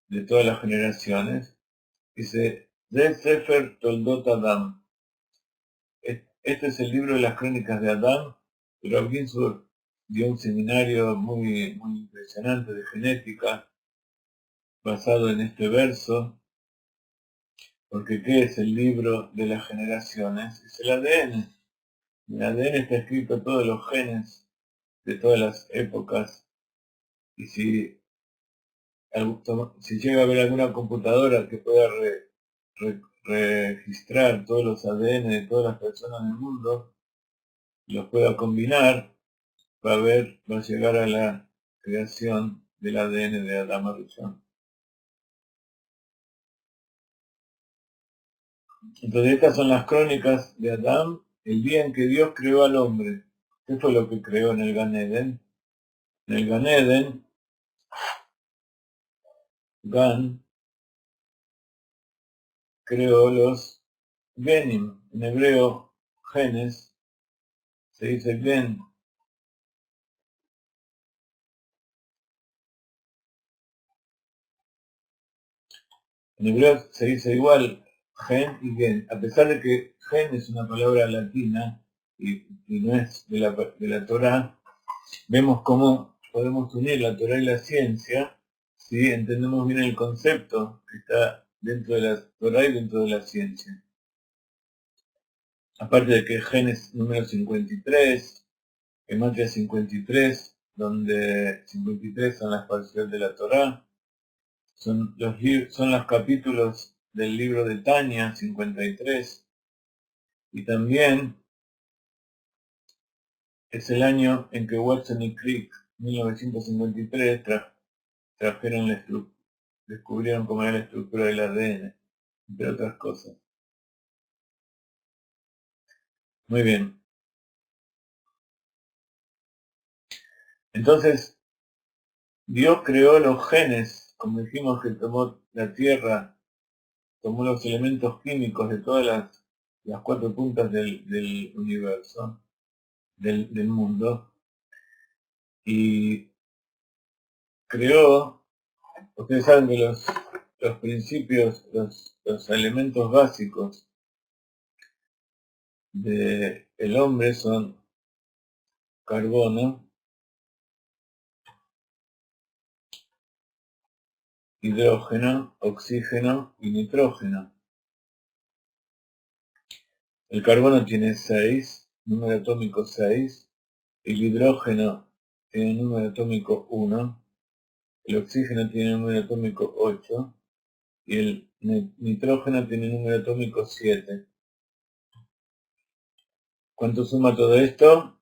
Speaker 1: de todas las generaciones, dice, de Sefer Toldot Adam. Este es el libro de las crónicas de Adán. Pero Ginsburg dio un seminario muy, muy impresionante de genética basado en este verso, porque ¿qué es el libro de las generaciones? Es el ADN. En el ADN está escrito todos los genes de todas las épocas, y si llega a haber alguna computadora que pueda registrar todos los ADN de todas las personas del mundo, los pueda combinar, va a llegar a la creación del ADN de Adán Arishon. Entonces estas son las crónicas de Adán, el día en que Dios creó al hombre. ¿Qué fue lo que creó en el Gan Eden? En el Gan Eden, Gan creó los genim, en hebreo genes, se dice gen. En hebreo se dice igual gen y gen, a pesar de que gen es una palabra latina y no es de la Torá, vemos cómo podemos unir la Torá y la ciencia si entendemos bien el concepto que está dentro de la Torá y dentro de la ciencia. Aparte de que gen es número 53, gematria 53, donde 53 son las parciales de la Torá, son los capítulos del libro de Tania, 53, y también es el año en que Watson y Crick, 1953, descubrieron cómo era la estructura del ADN, entre otras cosas. Muy bien. Entonces, Dios creó los genes, como dijimos que tomó la Tierra, tomó los elementos químicos de todas las 4 puntas del universo, del mundo, y creó, ustedes saben que los principios, los elementos básicos del hombre son carbono, hidrógeno, oxígeno y nitrógeno. El carbono tiene 6, número atómico 6, el hidrógeno tiene número atómico 1, el oxígeno tiene número atómico 8 y el nitrógeno tiene número atómico 7. ¿Cuánto suma todo esto?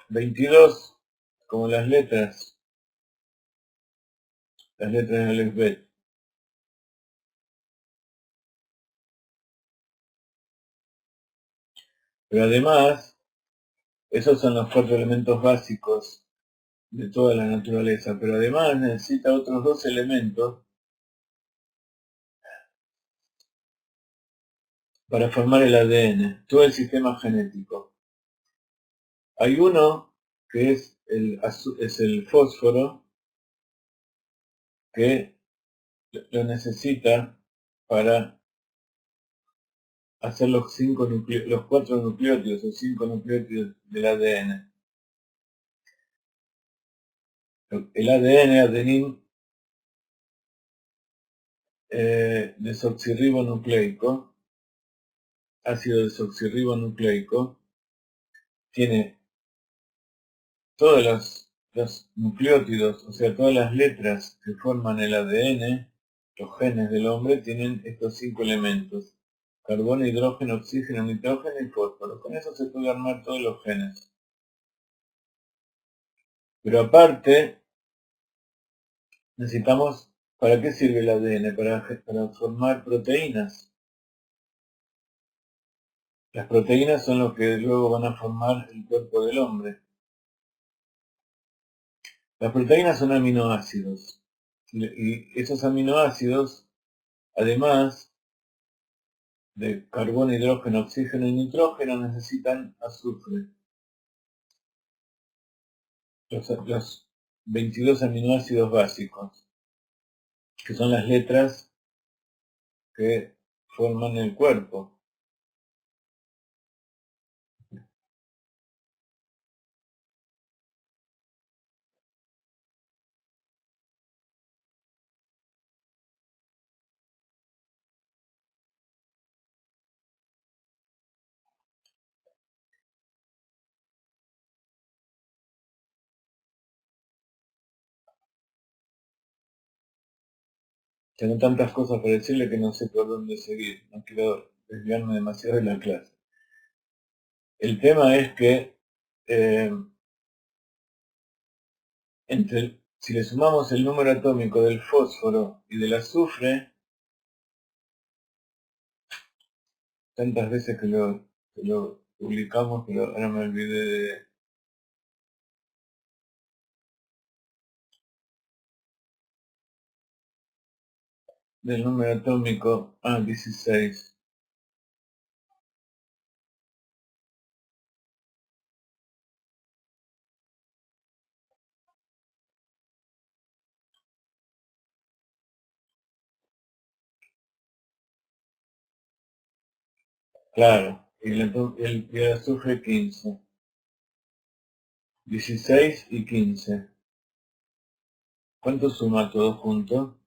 Speaker 1: 22, como las letras del alfabeto. Pero además, esos son los 4 elementos básicos de toda la naturaleza, pero además necesita otros 2 elementos para formar el ADN, todo el sistema genético. Hay uno que es el fósforo, que lo necesita para hacer los 4 nucleótidos o 5 nucleótidos del ADN. El ADN, adenín desoxirribonucleico, ácido desoxirribonucleico, tiene todos los nucleótidos, o sea, todas las letras que forman el ADN, los genes del hombre, tienen estos 5 elementos: carbono, hidrógeno, oxígeno, nitrógeno y fósforo. Con eso se puede armar todos los genes. Pero aparte, necesitamos, ¿para qué sirve el ADN? Para formar proteínas. Las proteínas son lo que luego van a formar el cuerpo del hombre. Las proteínas son aminoácidos. Y esos aminoácidos, además de carbono, hidrógeno, oxígeno y nitrógeno, necesitan azufre. Los 22 aminoácidos básicos, que son las letras que forman el cuerpo. Tengo tantas cosas para decirle que no sé por dónde seguir. No quiero desviarme demasiado de la clase. El tema es que si le sumamos el número atómico del fósforo y del azufre, tantas veces que lo publicamos, pero ahora me olvidé del número atómico, 16. Claro, y el azufre 15. 16 y 15. ¿Cuánto suma todo junto?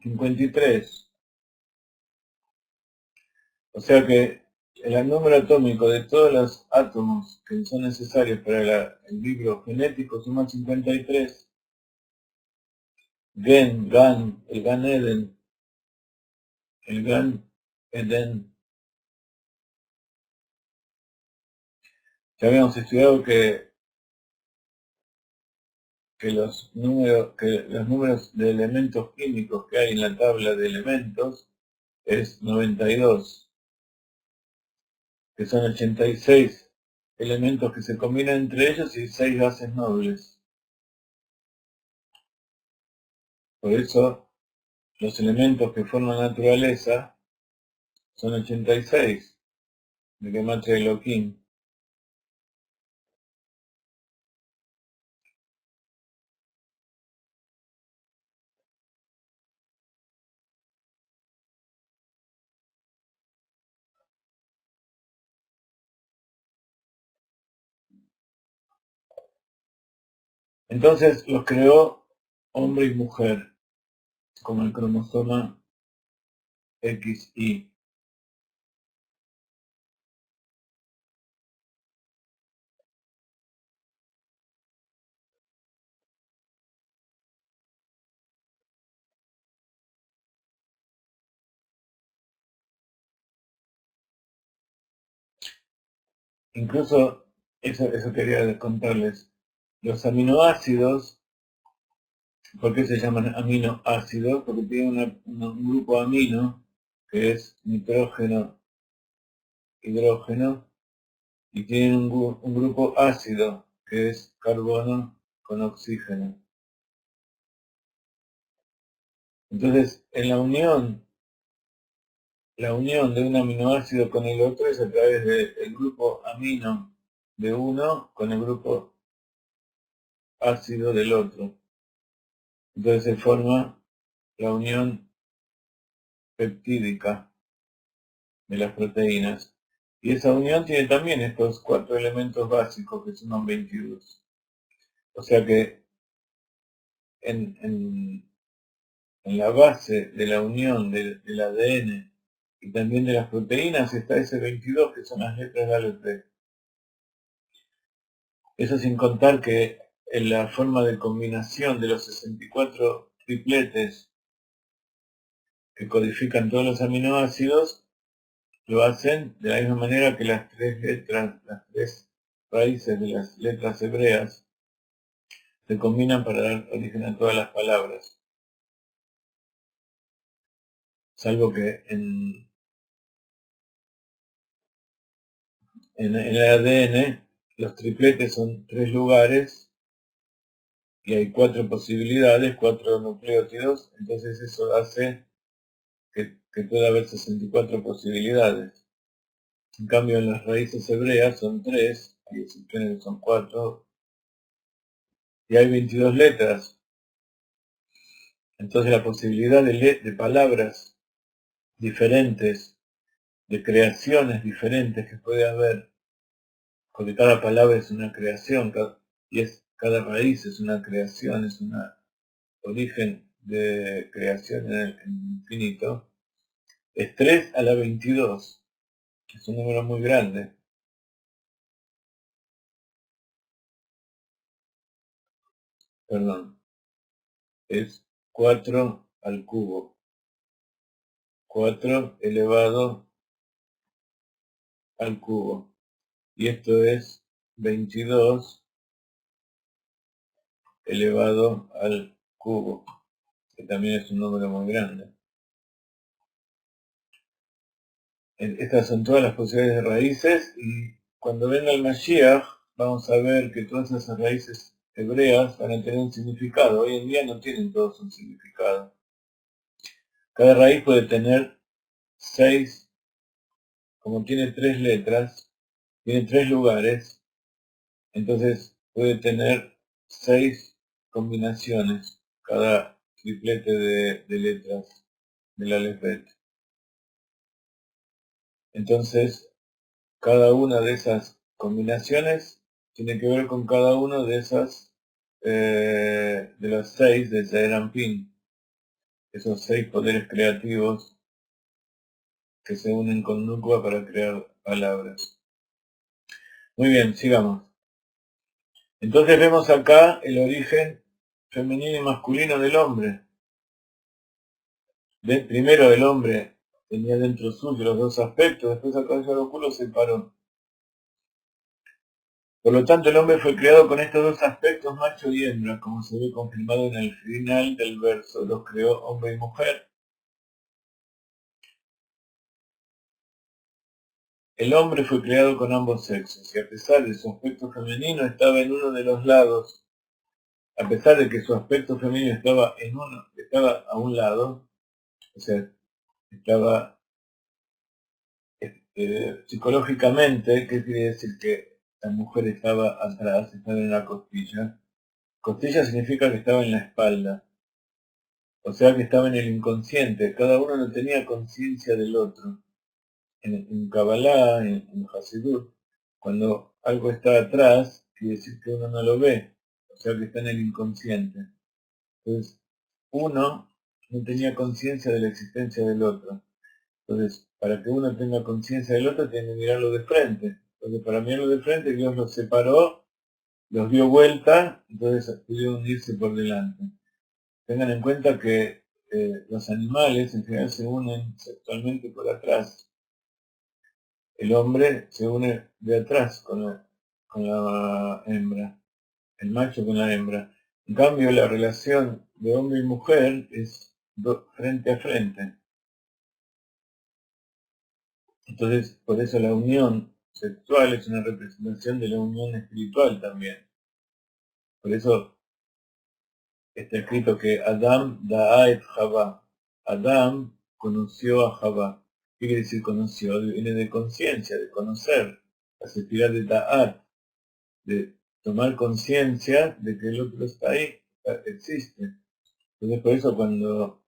Speaker 1: 53. O sea que el número atómico de todos los átomos que son necesarios para el libro genético suma 53. El Gan Eden, el Gan Eden. Ya habíamos estudiado que los números de elementos químicos que hay en la tabla de elementos es 92, que son 86 elementos que se combinan entre ellos y 6 gases nobles. Por eso los elementos que forman la naturaleza son 86, de Gematria Elohim. Entonces los creó hombre y mujer, como el cromosoma XY. Incluso, eso quería contarles, los aminoácidos, ¿por qué se llaman aminoácidos? Porque tienen un grupo amino, que es nitrógeno, hidrógeno, y tienen un grupo ácido, que es carbono con oxígeno. Entonces, en la unión de un aminoácido con el otro es a través del grupo amino de uno con el grupo ácido del otro. Entonces se forma la unión peptídica de las proteínas. Y esa unión tiene también estos 4 elementos básicos que suman 22. O sea que en la base de la unión del ADN y también de las proteínas está ese 22 que son las letras de alfabeto. Eso sin contar que en la forma de combinación de los 64 tripletes que codifican todos los aminoácidos, lo hacen de la misma manera que las tres raíces de las letras hebreas se combinan para dar origen a todas las palabras. Salvo que en el ADN los tripletes son 3 lugares y hay 4 posibilidades, 4 nucleótidos, entonces eso hace que pueda haber 64 posibilidades. En cambio, en las raíces hebreas son 3, hay excepciones que son 4, y hay 22 letras. Entonces la posibilidad de palabras diferentes, de creaciones diferentes que puede haber, porque cada palabra es una creación, cada raíz es una creación, es un origen de creación en el infinito, es 3 a la 22, es un número muy grande. Perdón, es 4 al cubo. 4 elevado al cubo. Y esto es 22 elevado al cubo, que también es un número muy grande. Estas son todas las posibilidades de raíces, y cuando venga el Mashiach vamos a ver que todas esas raíces hebreas van a tener un significado. Hoy en día no tienen todos un significado. Cada raíz puede tener 6, como tiene 3 letras, tiene 3 lugares, entonces puede tener 6 combinaciones, cada triplete de letras del alfabeto. Entonces, cada una de esas combinaciones tiene que ver con cada uno de esas, de los 6 de Zeranpin, esos 6 poderes creativos que se unen con Nukwa para crear palabras. Muy bien, sigamos. Entonces vemos acá el origen femenino y masculino del hombre. Primero el hombre tenía dentro suyo los dos aspectos, después acá el lo separó. Por lo tanto, el hombre fue creado con estos dos aspectos, macho y hembra, como se ve confirmado en el final del verso. Los creó hombre y mujer. El hombre fue creado con ambos sexos, y a pesar de su aspecto femenino, estaba en uno de los lados. A pesar de que su aspecto femenino estaba a un lado, o sea, estaba psicológicamente, ¿qué quiere decir? Que la mujer estaba atrás, estaba en la costilla. Costilla significa que estaba en la espalda, o sea que estaba en el inconsciente, cada uno no tenía conciencia del otro. En Kabbalah, en Hasidut, cuando algo está atrás, quiere decir que uno no lo ve, sea que está en el inconsciente. Entonces, uno no tenía conciencia de la existencia del otro. Entonces, para que uno tenga conciencia del otro, tiene que mirarlo de frente. Entonces, para mirarlo de frente, Dios los separó, los dio vuelta, entonces pudieron irse por delante. Tengan en cuenta que los animales en general se unen sexualmente por atrás. El hombre se une de atrás con la hembra, el macho con la hembra. En cambio, la relación de hombre y mujer es frente a frente. Entonces, por eso la unión sexual es una representación de la unión espiritual también. Por eso está escrito que Adam da'a et Java. Adam conoció a Java. ¿Qué quiere decir conoció? Viene de conciencia, de conocer. La sefirá de da'at, de tomar conciencia de que el otro está ahí, existe. Entonces por eso cuando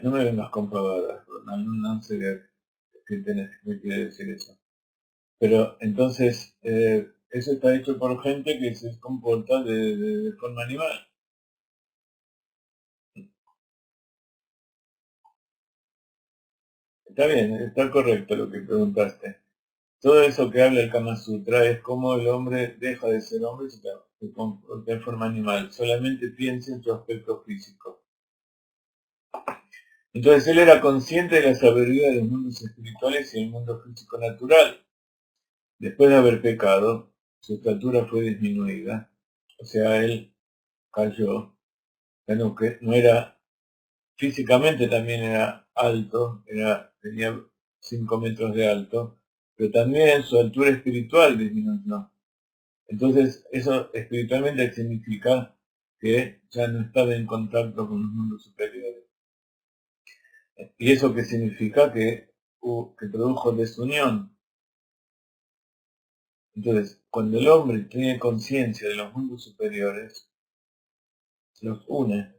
Speaker 1: no me vengas con pavadas, no sé qué quiere decir eso. Pero entonces eso está hecho por gente que se comporta de forma animal. Está bien, está correcto lo que preguntaste. Todo eso que habla el Kama Sutra es cómo el hombre deja de ser hombre y se comporta de forma animal. Solamente piensa en su aspecto físico. Entonces él era consciente de la sabiduría de los mundos espirituales y el mundo físico natural. Después de haber pecado, su estatura fue disminuida. O sea, él cayó. Ya no era, físicamente también era alto, tenía 5 metros de alto, pero también su altura espiritual disminuyó. Entonces, eso espiritualmente significa que ya no estaba en contacto con los mundos superiores. ¿Y eso qué significa? Que produjo desunión. Entonces, cuando el hombre tiene conciencia de los mundos superiores, los une.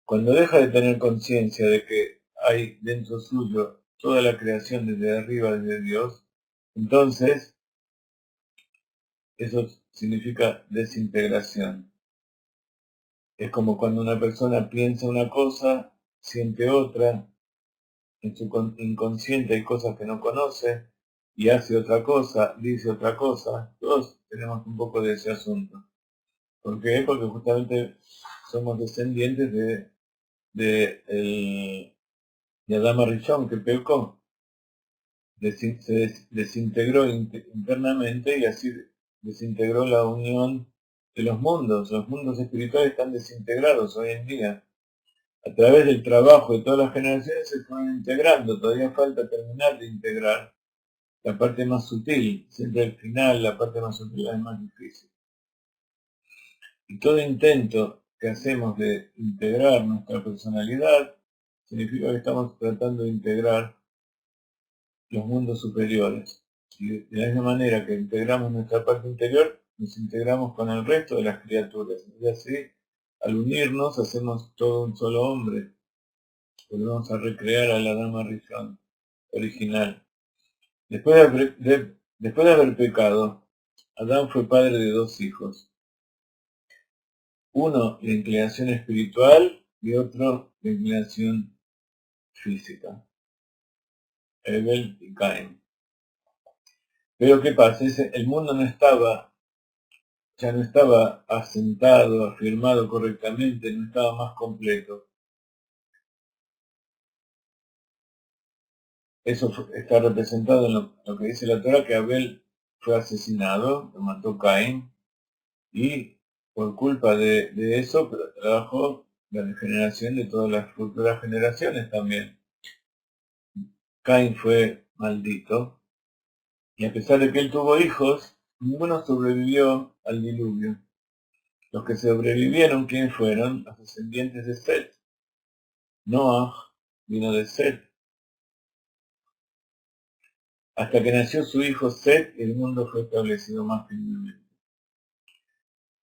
Speaker 1: Cuando deja de tener conciencia de que hay dentro suyo toda la creación desde arriba, desde Dios, entonces eso significa desintegración. Es como cuando una persona piensa una cosa, siente otra, en su inconsciente hay cosas que no conoce, y hace otra cosa, dice otra cosa. Todos tenemos un poco de ese asunto. ¿Por qué? Porque justamente somos descendientes de Adama Rishon, que pecó. Se desintegró internamente y así desintegró la unión de los mundos. Los mundos espirituales están desintegrados hoy en día. A través del trabajo de todas las generaciones se fueron integrando. Todavía falta terminar de integrar la parte más sutil. Siempre al final la parte más sutil es más difícil. Y todo intento que hacemos de integrar nuestra personalidad significa que estamos tratando de integrar los mundos superiores. Y de la misma manera que integramos nuestra parte interior, nos integramos con el resto de las criaturas. Y así, al unirnos, hacemos todo un solo hombre. Volvemos a recrear a la Dama Rishon original. Después de haber pecado, Adán fue padre de 2 hijos. Uno, la inclinación espiritual, y otro, la inclinación física. Abel y Caín. Pero ¿qué pasa? El mundo ya no estaba asentado, afirmado correctamente, no estaba más completo. Eso está representado en lo que dice la Torah, que Abel fue asesinado, lo mató Caín, y por culpa de eso trajo la degeneración de todas las futuras generaciones también. Caín fue maldito, y a pesar de que él tuvo hijos, ninguno sobrevivió al diluvio. Los que sobrevivieron, ¿quién fueron? Los descendientes de Set. Noah vino de Set. Hasta que nació su hijo Set, el mundo fue establecido más firmemente.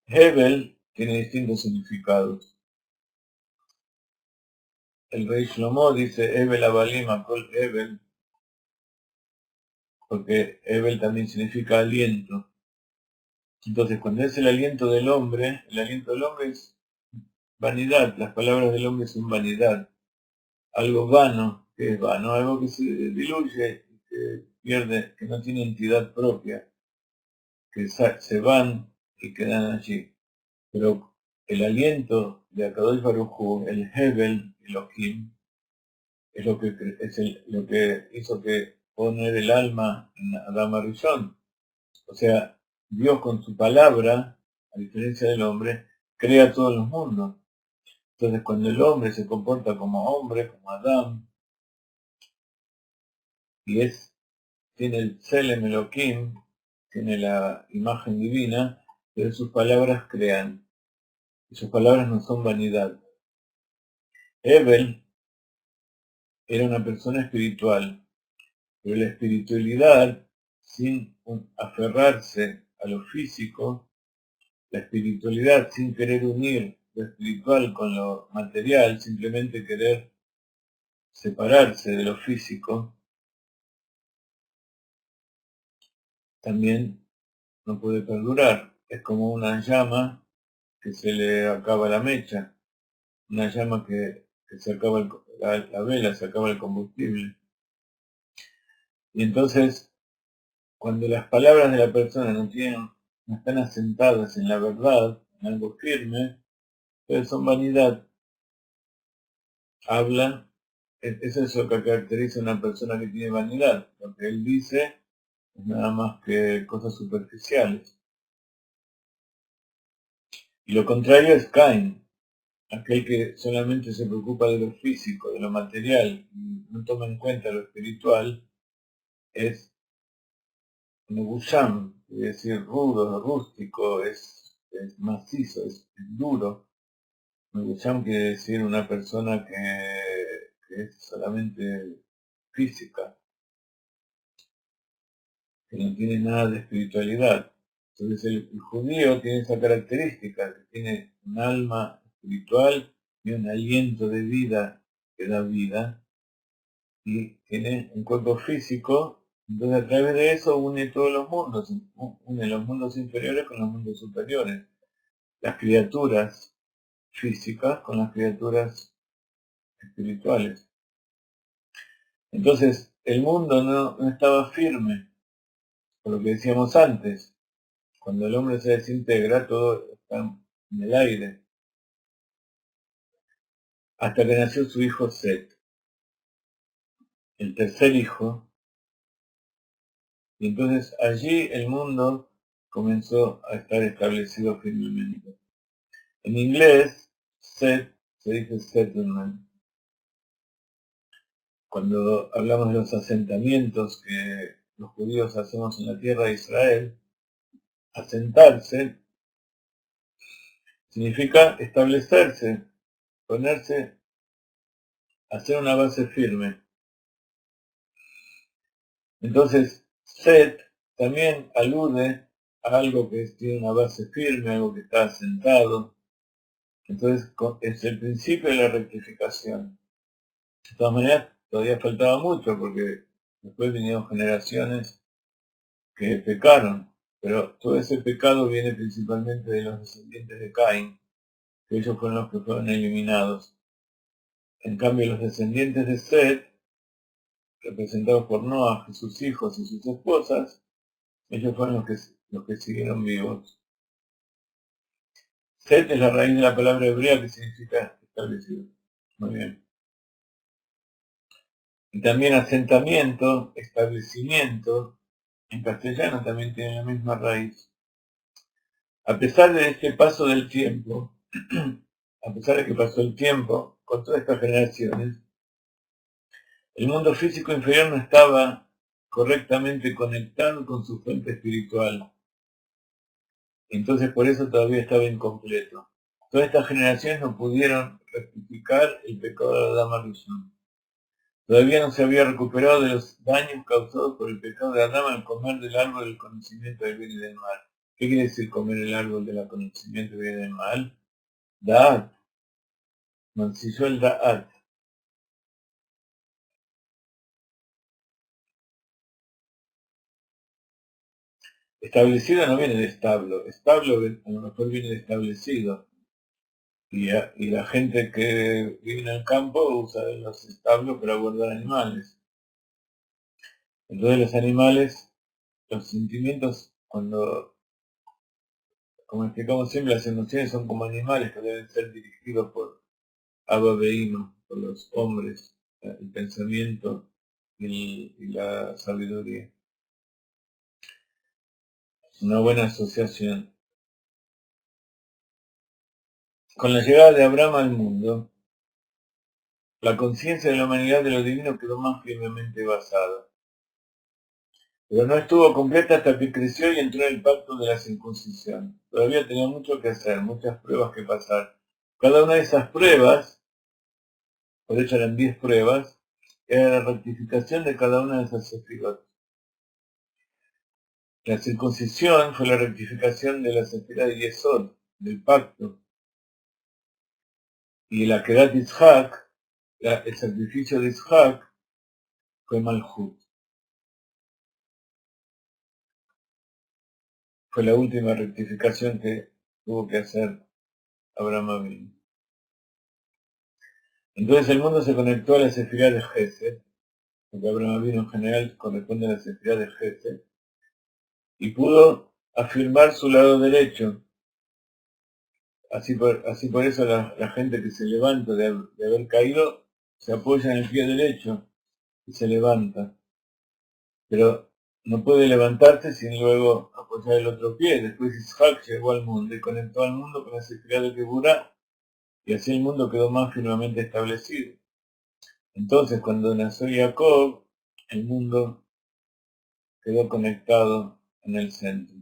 Speaker 1: Hebel tiene distintos significados. El rey Shlomo dice Hebel Abalim Akol Hebel, porque Hebel también significa aliento. Entonces, cuando es el aliento del hombre es vanidad, las palabras del hombre son vanidad, algo vano, que es vano, algo que se diluye, que pierde, que no tiene entidad propia, que se van y quedan allí. Pero el aliento de Akadosh Baruj Hu, el Hebel Elohim, es lo que hizo que poner el alma en Adam Arishon. O sea, Dios con su palabra, a diferencia del hombre, crea todos los mundos. Entonces, cuando el hombre se comporta como hombre, como Adán, y tiene el Tselem Elohim, tiene la imagen divina, pero sus palabras crean. Y sus palabras no son vanidad. Hebel era una persona espiritual, pero la espiritualidad, sin aferrarse a lo físico, la espiritualidad sin querer unir lo espiritual con lo material, simplemente querer separarse de lo físico, también no puede perdurar. Es como una llama que se le acaba la mecha, una llama que se acaba la vela, se acaba el combustible. Y entonces, cuando las palabras de la persona no están asentadas en la verdad, en algo firme, entonces son vanidad. Habla, eso es lo que caracteriza a una persona que tiene vanidad. Lo que él dice es nada más que cosas superficiales. Y lo contrario es Cain, aquel que solamente se preocupa de lo físico, de lo material, y no toma en cuenta lo espiritual, es Nebusham, es decir, rudo, rústico, es macizo, es duro. Nebusham quiere decir una persona que es solamente física, que no tiene nada de espiritualidad. Entonces el judío tiene esa característica, que tiene un alma espiritual y un aliento de vida que da vida, y tiene un cuerpo físico, entonces a través de eso une todos los mundos, une los mundos inferiores con los mundos superiores, las criaturas físicas con las criaturas espirituales. Entonces el mundo no estaba firme, por lo que decíamos antes. Cuando el hombre se desintegra, todo está en el aire. Hasta que nació su hijo Set, el tercer hijo, y entonces allí el mundo comenzó a estar establecido firmemente. En inglés, Set se dice settlement. Cuando hablamos de los asentamientos que los judíos hacemos en la tierra de Israel, asentarse significa establecerse, ponerse, hacer una base firme. Entonces, Set también alude a algo que tiene una base firme, algo que está asentado. Entonces, es el principio de la rectificación. De todas maneras, todavía faltaba mucho porque después vinieron generaciones que pecaron, pero todo ese pecado viene principalmente de los descendientes de Caín, que ellos fueron los que fueron eliminados. En cambio, los descendientes de Set, representados por Noah, sus hijos y sus esposas, ellos fueron los que siguieron vivos. Set es la raíz de la palabra hebrea que significa establecido. Muy bien. Y también asentamiento, establecimiento, en castellano también tiene la misma raíz. A pesar de este paso del tiempo, a pesar de que pasó el tiempo con todas estas generaciones, el mundo físico inferior no estaba correctamente conectado con su fuente espiritual. Entonces por eso todavía estaba incompleto. Todas estas generaciones no pudieron rectificar el pecado de Adán Arishon. Todavía no se había recuperado de los daños causados por el pecado de Adán al comer del árbol del conocimiento del bien y del mal. ¿Qué quiere decir comer el árbol del conocimiento del bien y del mal? Da'at. Mancilló el Da'at. Establecido no viene de establo, establo a lo mejor viene de establecido. Y la gente que vive en el campo usa los establos para guardar animales. Entonces los animales, los sentimientos, como explicamos siempre, las emociones son como animales que deben ser dirigidos por Abba Beino, por los hombres, el pensamiento y la sabiduría. Una buena asociación. Con la llegada de Abraham al mundo, la conciencia de la humanidad de lo divino quedó más firmemente basada. Pero no estuvo completa hasta que creció y entró en el pacto de la circuncisión. Todavía tenía mucho que hacer, muchas pruebas que pasar. Cada una de esas pruebas, por eso eran 10 pruebas, era la rectificación de cada una de esas sefirot. La circuncisión fue la rectificación de la sefirá de Yesod, del pacto. Y la Kedat Yitzhak, el sacrificio de Yitzhak, fue Malhut. Fue la última rectificación que tuvo que hacer Abraham Avinu. Entonces el mundo se conectó a la sefirá de Gesed, porque Abraham Avinu en general corresponde a la sefirá de Gesed, y pudo afirmar su lado derecho. Así por eso la gente que se levanta de haber caído, se apoya en el pie derecho y se levanta. Pero no puede levantarse sin luego apoyar el otro pie. Después Isaac llegó al mundo y conectó al mundo con la sefirá de Geburá, y así el mundo quedó más firmemente establecido. Entonces, cuando nació Jacob, el mundo quedó conectado en el centro.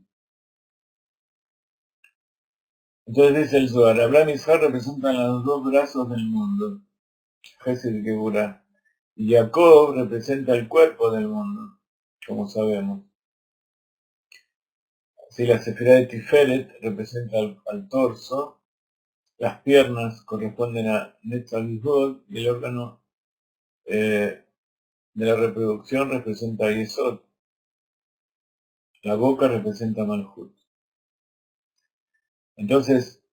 Speaker 1: Entonces dice el Zohar, Abraham y Isaac representan los dos brazos del mundo, Gesed y Geburá, y Jacob representa el cuerpo del mundo, como sabemos. Así la sefirá de Tiferet representa al torso, las piernas corresponden a Netzal y Hod, y el órgano de la reproducción representa a Yesod. La boca representa a Malhut. Entonces,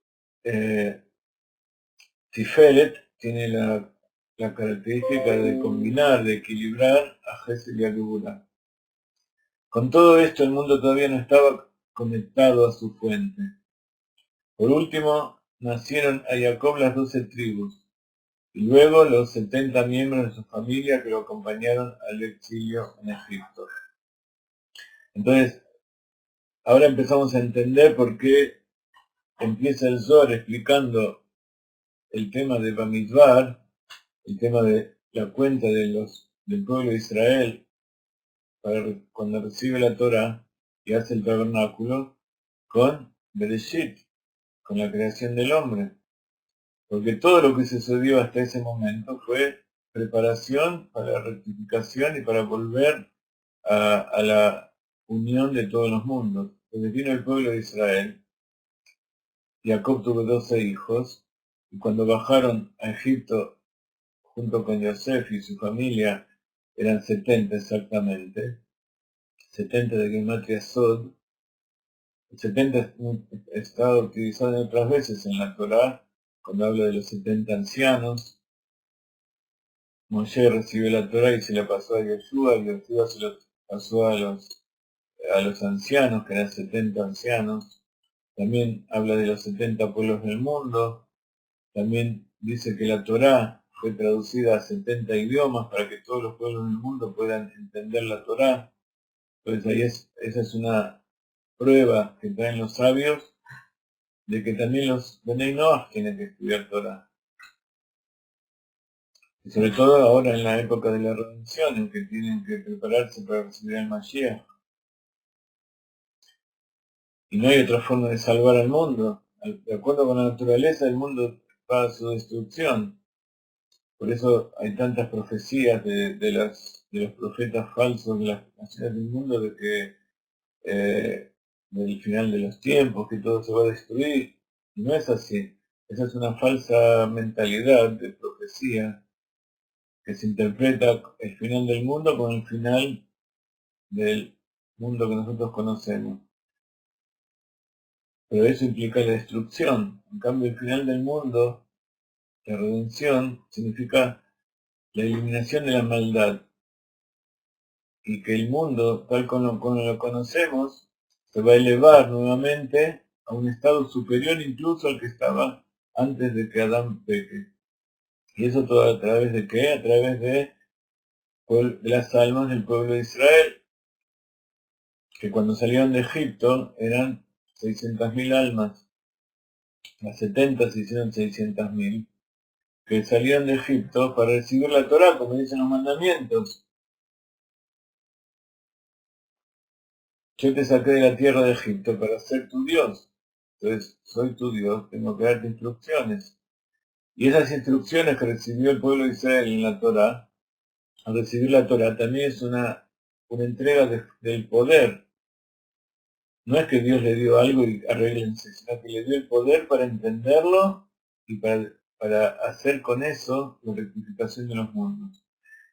Speaker 1: Tiferet tiene la característica de combinar, de equilibrar a Gesed y a Geburá. Con todo esto, el mundo todavía no estaba conectado a su fuente. Por último, nacieron a Jacob las 12 tribus, y luego los 70 miembros de su familia que lo acompañaron al exilio en Egipto. Entonces, ahora empezamos a entender por qué empieza el Zohar explicando el tema de Bamidbar, el tema de la cuenta del pueblo de Israel cuando recibe la Torah y hace el tabernáculo con Bereshit, con la creación del hombre. Porque todo lo que sucedió hasta ese momento fue preparación para la rectificación y para volver a la unión de todos los mundos. Entonces vino el pueblo de Israel, Jacob tuvo 12 hijos, y cuando bajaron a Egipto junto con Yosef y su familia, eran 70 exactamente, 70 de Gematria Sod. El 70 está utilizado otras veces en la Torá, cuando habla de los 70 ancianos. Moshe recibió la Torá y se la pasó a Yoshua, y Yoshua se lo pasó a los ancianos, que eran 70 ancianos. También habla de los 70 pueblos del mundo. También dice que la Torá fue traducida a 70 idiomas para que todos los pueblos del mundo puedan entender la Torá. Entonces ahí esa es una prueba que traen los sabios de que también los Benei Noach tienen que estudiar Torá. Y sobre todo ahora en la época de la redención, en que tienen que prepararse para recibir al Mashiach. Y no hay otra forma de salvar al mundo. De acuerdo con la naturaleza, el mundo va a su destrucción. Por eso hay tantas profecías de los profetas falsos de las naciones del mundo de que del final de los tiempos, que todo se va a destruir. Y no es así. Esa es una falsa mentalidad de profecía que se interpreta el final del mundo con el final del mundo que nosotros conocemos. pero eso implica la destrucción. En cambio, el final del mundo, la redención, significa la eliminación de la maldad, y que el mundo, tal como lo conocemos, se va a elevar nuevamente a un estado superior incluso al que estaba antes de que Adán peque. Y eso todo a través de ¿qué? A través de las almas del pueblo de Israel, que cuando salieron de Egipto eran 600.000 almas. Las 70 se hicieron 600.000, que salieron de Egipto para recibir la Torá, como dicen los mandamientos. Yo te saqué de la tierra de Egipto para ser tu Dios. Entonces, soy tu Dios, tengo que darte instrucciones. Y esas instrucciones que recibió el pueblo de Israel en la Torá, al recibir la Torá, también es una entrega del poder. No es que Dios le dio algo y arreglense, sino que le dio el poder para entenderlo y para hacer con eso la rectificación de los mundos.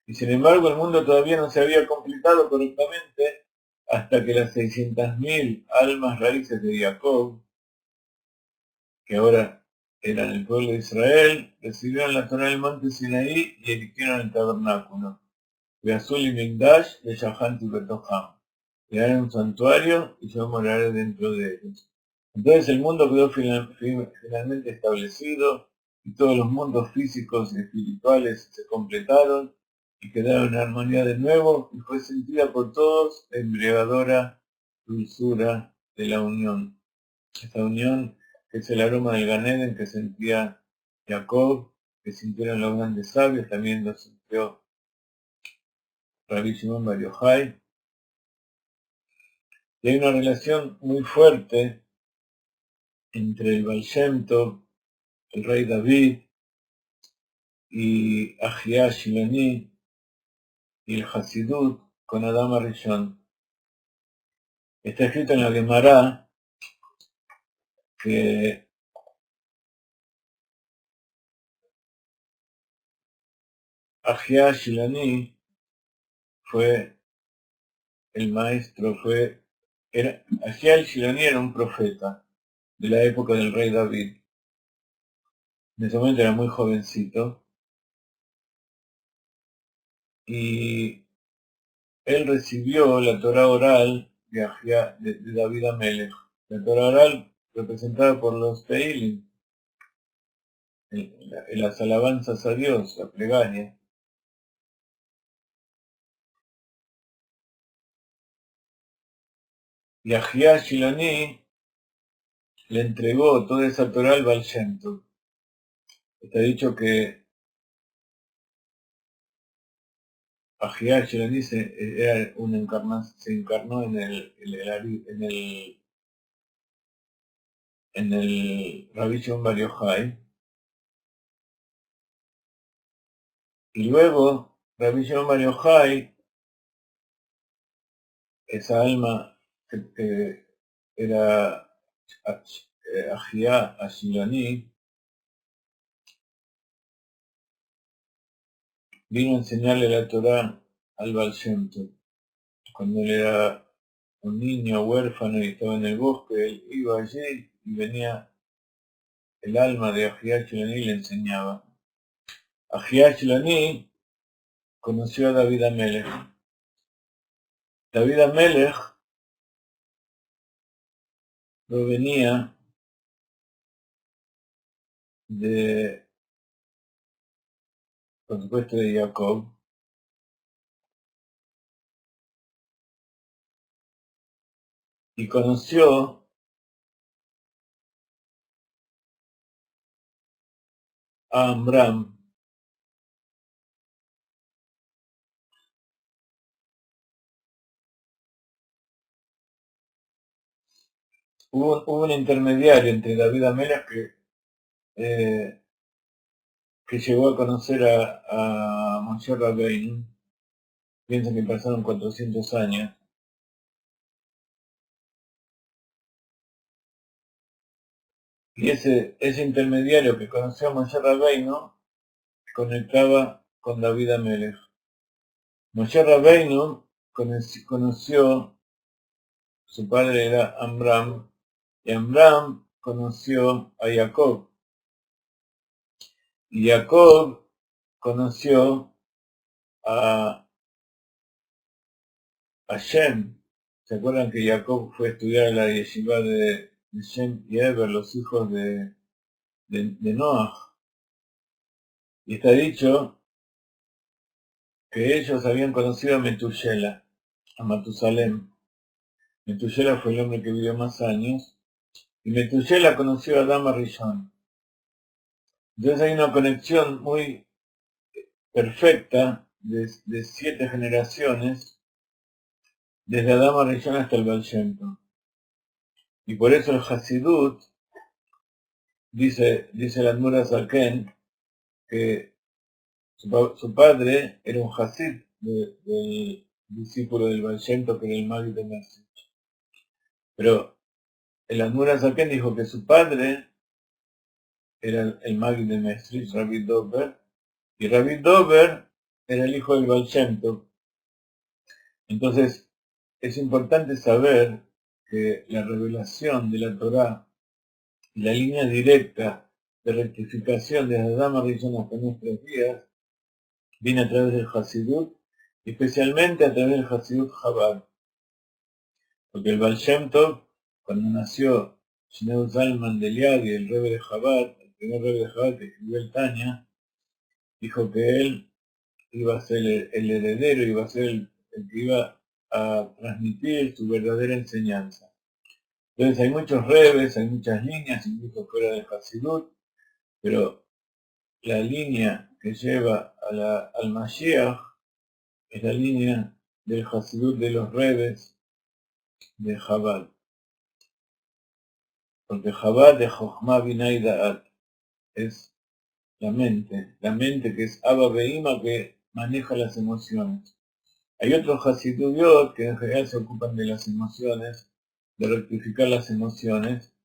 Speaker 1: Y sin embargo, el mundo todavía no se había completado correctamente hasta que las 600.000 almas raíces de Jacob, que ahora eran el pueblo de Israel, recibieron la Torá del monte Sinaí y erigieron el tabernáculo. Beazul y Migdash de Yahanti Betoham. Le haré un santuario y yo moraré dentro de ellos. Entonces el mundo quedó finalmente establecido y todos los mundos físicos y espirituales se completaron y quedaron en armonía de nuevo y fue sentida por todos la embriagadora dulzura de la unión. Esta unión que es el aroma del Gan Eden que sentía Jacob, que sintieron los grandes sabios, también lo sintió Rabbi Shimon Bar Yochai. Y hay una relación muy fuerte entre el Baal Shem Tov, el rey David, y Ahiyah Shiloni y el Hasidut con Adam Arishon. Está escrito en la Gemara que Ahiyah Shiloni fue el maestro, Ahiyah Shiloni era un profeta de la época del rey David. En ese momento era muy jovencito y él recibió la Torah oral de David Amelech. La Torah oral representada por los Teilim, las alabanzas a Dios, la plegaria. Y Ahiyah Shiloni le entregó toda esa Torah al Baal Shem Tov. Está dicho que Ahiyah Shiloni se encarnó en el Rabbi Shimon Bar Yochai, y luego Rabbi Shimon Bar Yochai, esa alma que era Ahiyah Shiloni, vino a enseñarle la Torah al Baal Shem Tov. Cuando él era un niño huérfano y estaba en el bosque, él iba allí y venía el alma de Ahiyah Shiloni y le enseñaba. Ahiyah Shiloni conoció a David Amelech. David Amelech provenía de, por supuesto, de Jacob, y conoció a Amram. Hubo un intermediario entre David Amelech que llegó a conocer a Moshe Rabbeinu. Piensan que pasaron 400 años. Y ese intermediario que conoció a Moshe Rabbeinu conectaba con David Amelech. Moshe Rabbeinu conoció, su padre era Amram, y Amram conoció a Jacob, y Jacob conoció a Shem. ¿Se acuerdan que Jacob fue a estudiar a la yeshiva de Shem y Eber, los hijos de Noah? Y está dicho que ellos habían conocido a Metusela, a Matusalem. Metusela fue el hombre que vivió más años, y Metusela conoció a Adán Rishon. Entonces hay una conexión muy perfecta de 7 generaciones, desde Adán Rishon hasta el Baal Shem Tov. Y por eso el Hasidut, dice el Admor HaZaken, que su padre era un Hasid del discípulo del Baal Shem Tov, que era el Magid de Messi. Pero el Admor HaZaken dijo que su padre era el Magid de Messi, Rabbi Dober, y Rabbi Dober era el hijo del Baal Shem Tov. Entonces, es importante saber que la revelación de la Torá, la línea directa de rectificación desde Adán Rishon hasta nuestros días, viene a través del Hasidut, especialmente a través del Hasidut Chabad. Porque el Baal Shem Tov, cuando nació Shneur Zalman de Liadi, el Rebbe de Chabad, el primer Rebbe de Chabad que escribió el Tanya, dijo que él iba a ser el heredero, iba a ser el que iba a transmitir su verdadera enseñanza. Entonces hay muchos rebes, hay muchas líneas, incluso fuera del Hasidut, pero la línea que lleva al Mashiach es la línea del Hasidut de los rebes de Chabad. Porque Chabad de Chochmah Binah y Da'at es la mente que es Abba Beima, que maneja las emociones. Hay otros Hasidudiot que en general se ocupan de las emociones, de rectificar las emociones,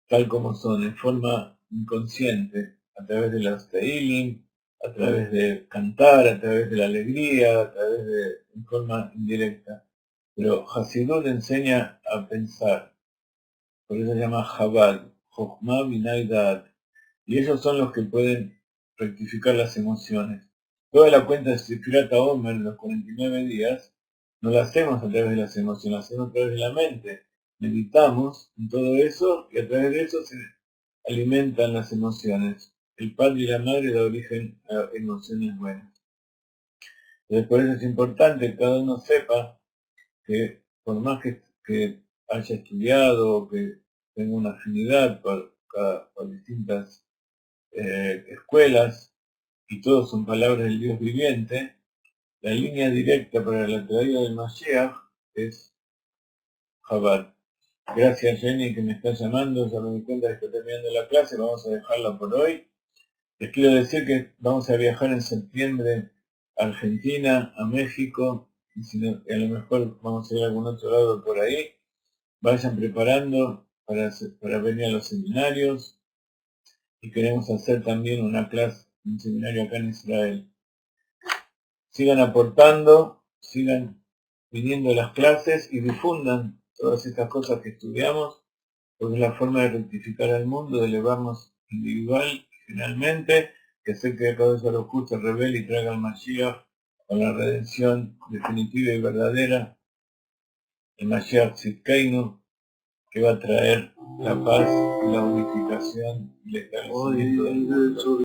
Speaker 1: tal como son, en forma inconsciente, a través de las Teilim, a través de cantar, a través de la alegría, a través de, en forma indirecta. Pero Hasidut enseña a pensar, por eso se llama Chabad, Chochmah Binah y Da'at, y ellos son los que pueden rectificar las emociones. Toda la cuenta de Sefirat HaOmer, los 49 días, no la hacemos a través de las emociones, la hacemos a través de la mente. Meditamos en todo eso y a través de eso se alimentan las emociones. El padre y la madre da origen a emociones buenas. Entonces por eso es importante que cada uno sepa que por más que haya estudiado o que tenga una afinidad por distintas escuelas, y todos son palabras del Dios viviente, la línea directa para la traída del Mashiach es Chabad. Gracias Jenny que me está llamando, ya me di cuenta que está terminando la clase, vamos a dejarla por hoy. Les quiero decir que vamos a viajar en septiembre a Argentina, a México, y a lo mejor vamos a ir a algún otro lado por ahí. Vayan preparando para venir a los seminarios, y queremos hacer también una clase, un seminario acá en Israel. Sigan aportando, sigan viniendo a las clases y difundan todas estas cosas que estudiamos, porque es la forma de rectificar al mundo, de elevarnos individual y generalmente, que hacer que cada vez los justos se revele y traiga al Mashiach con la redención definitiva y verdadera, el Mashiach Tzidkeinu, que va a traer la paz y la unificación y el establecimiento del mundo.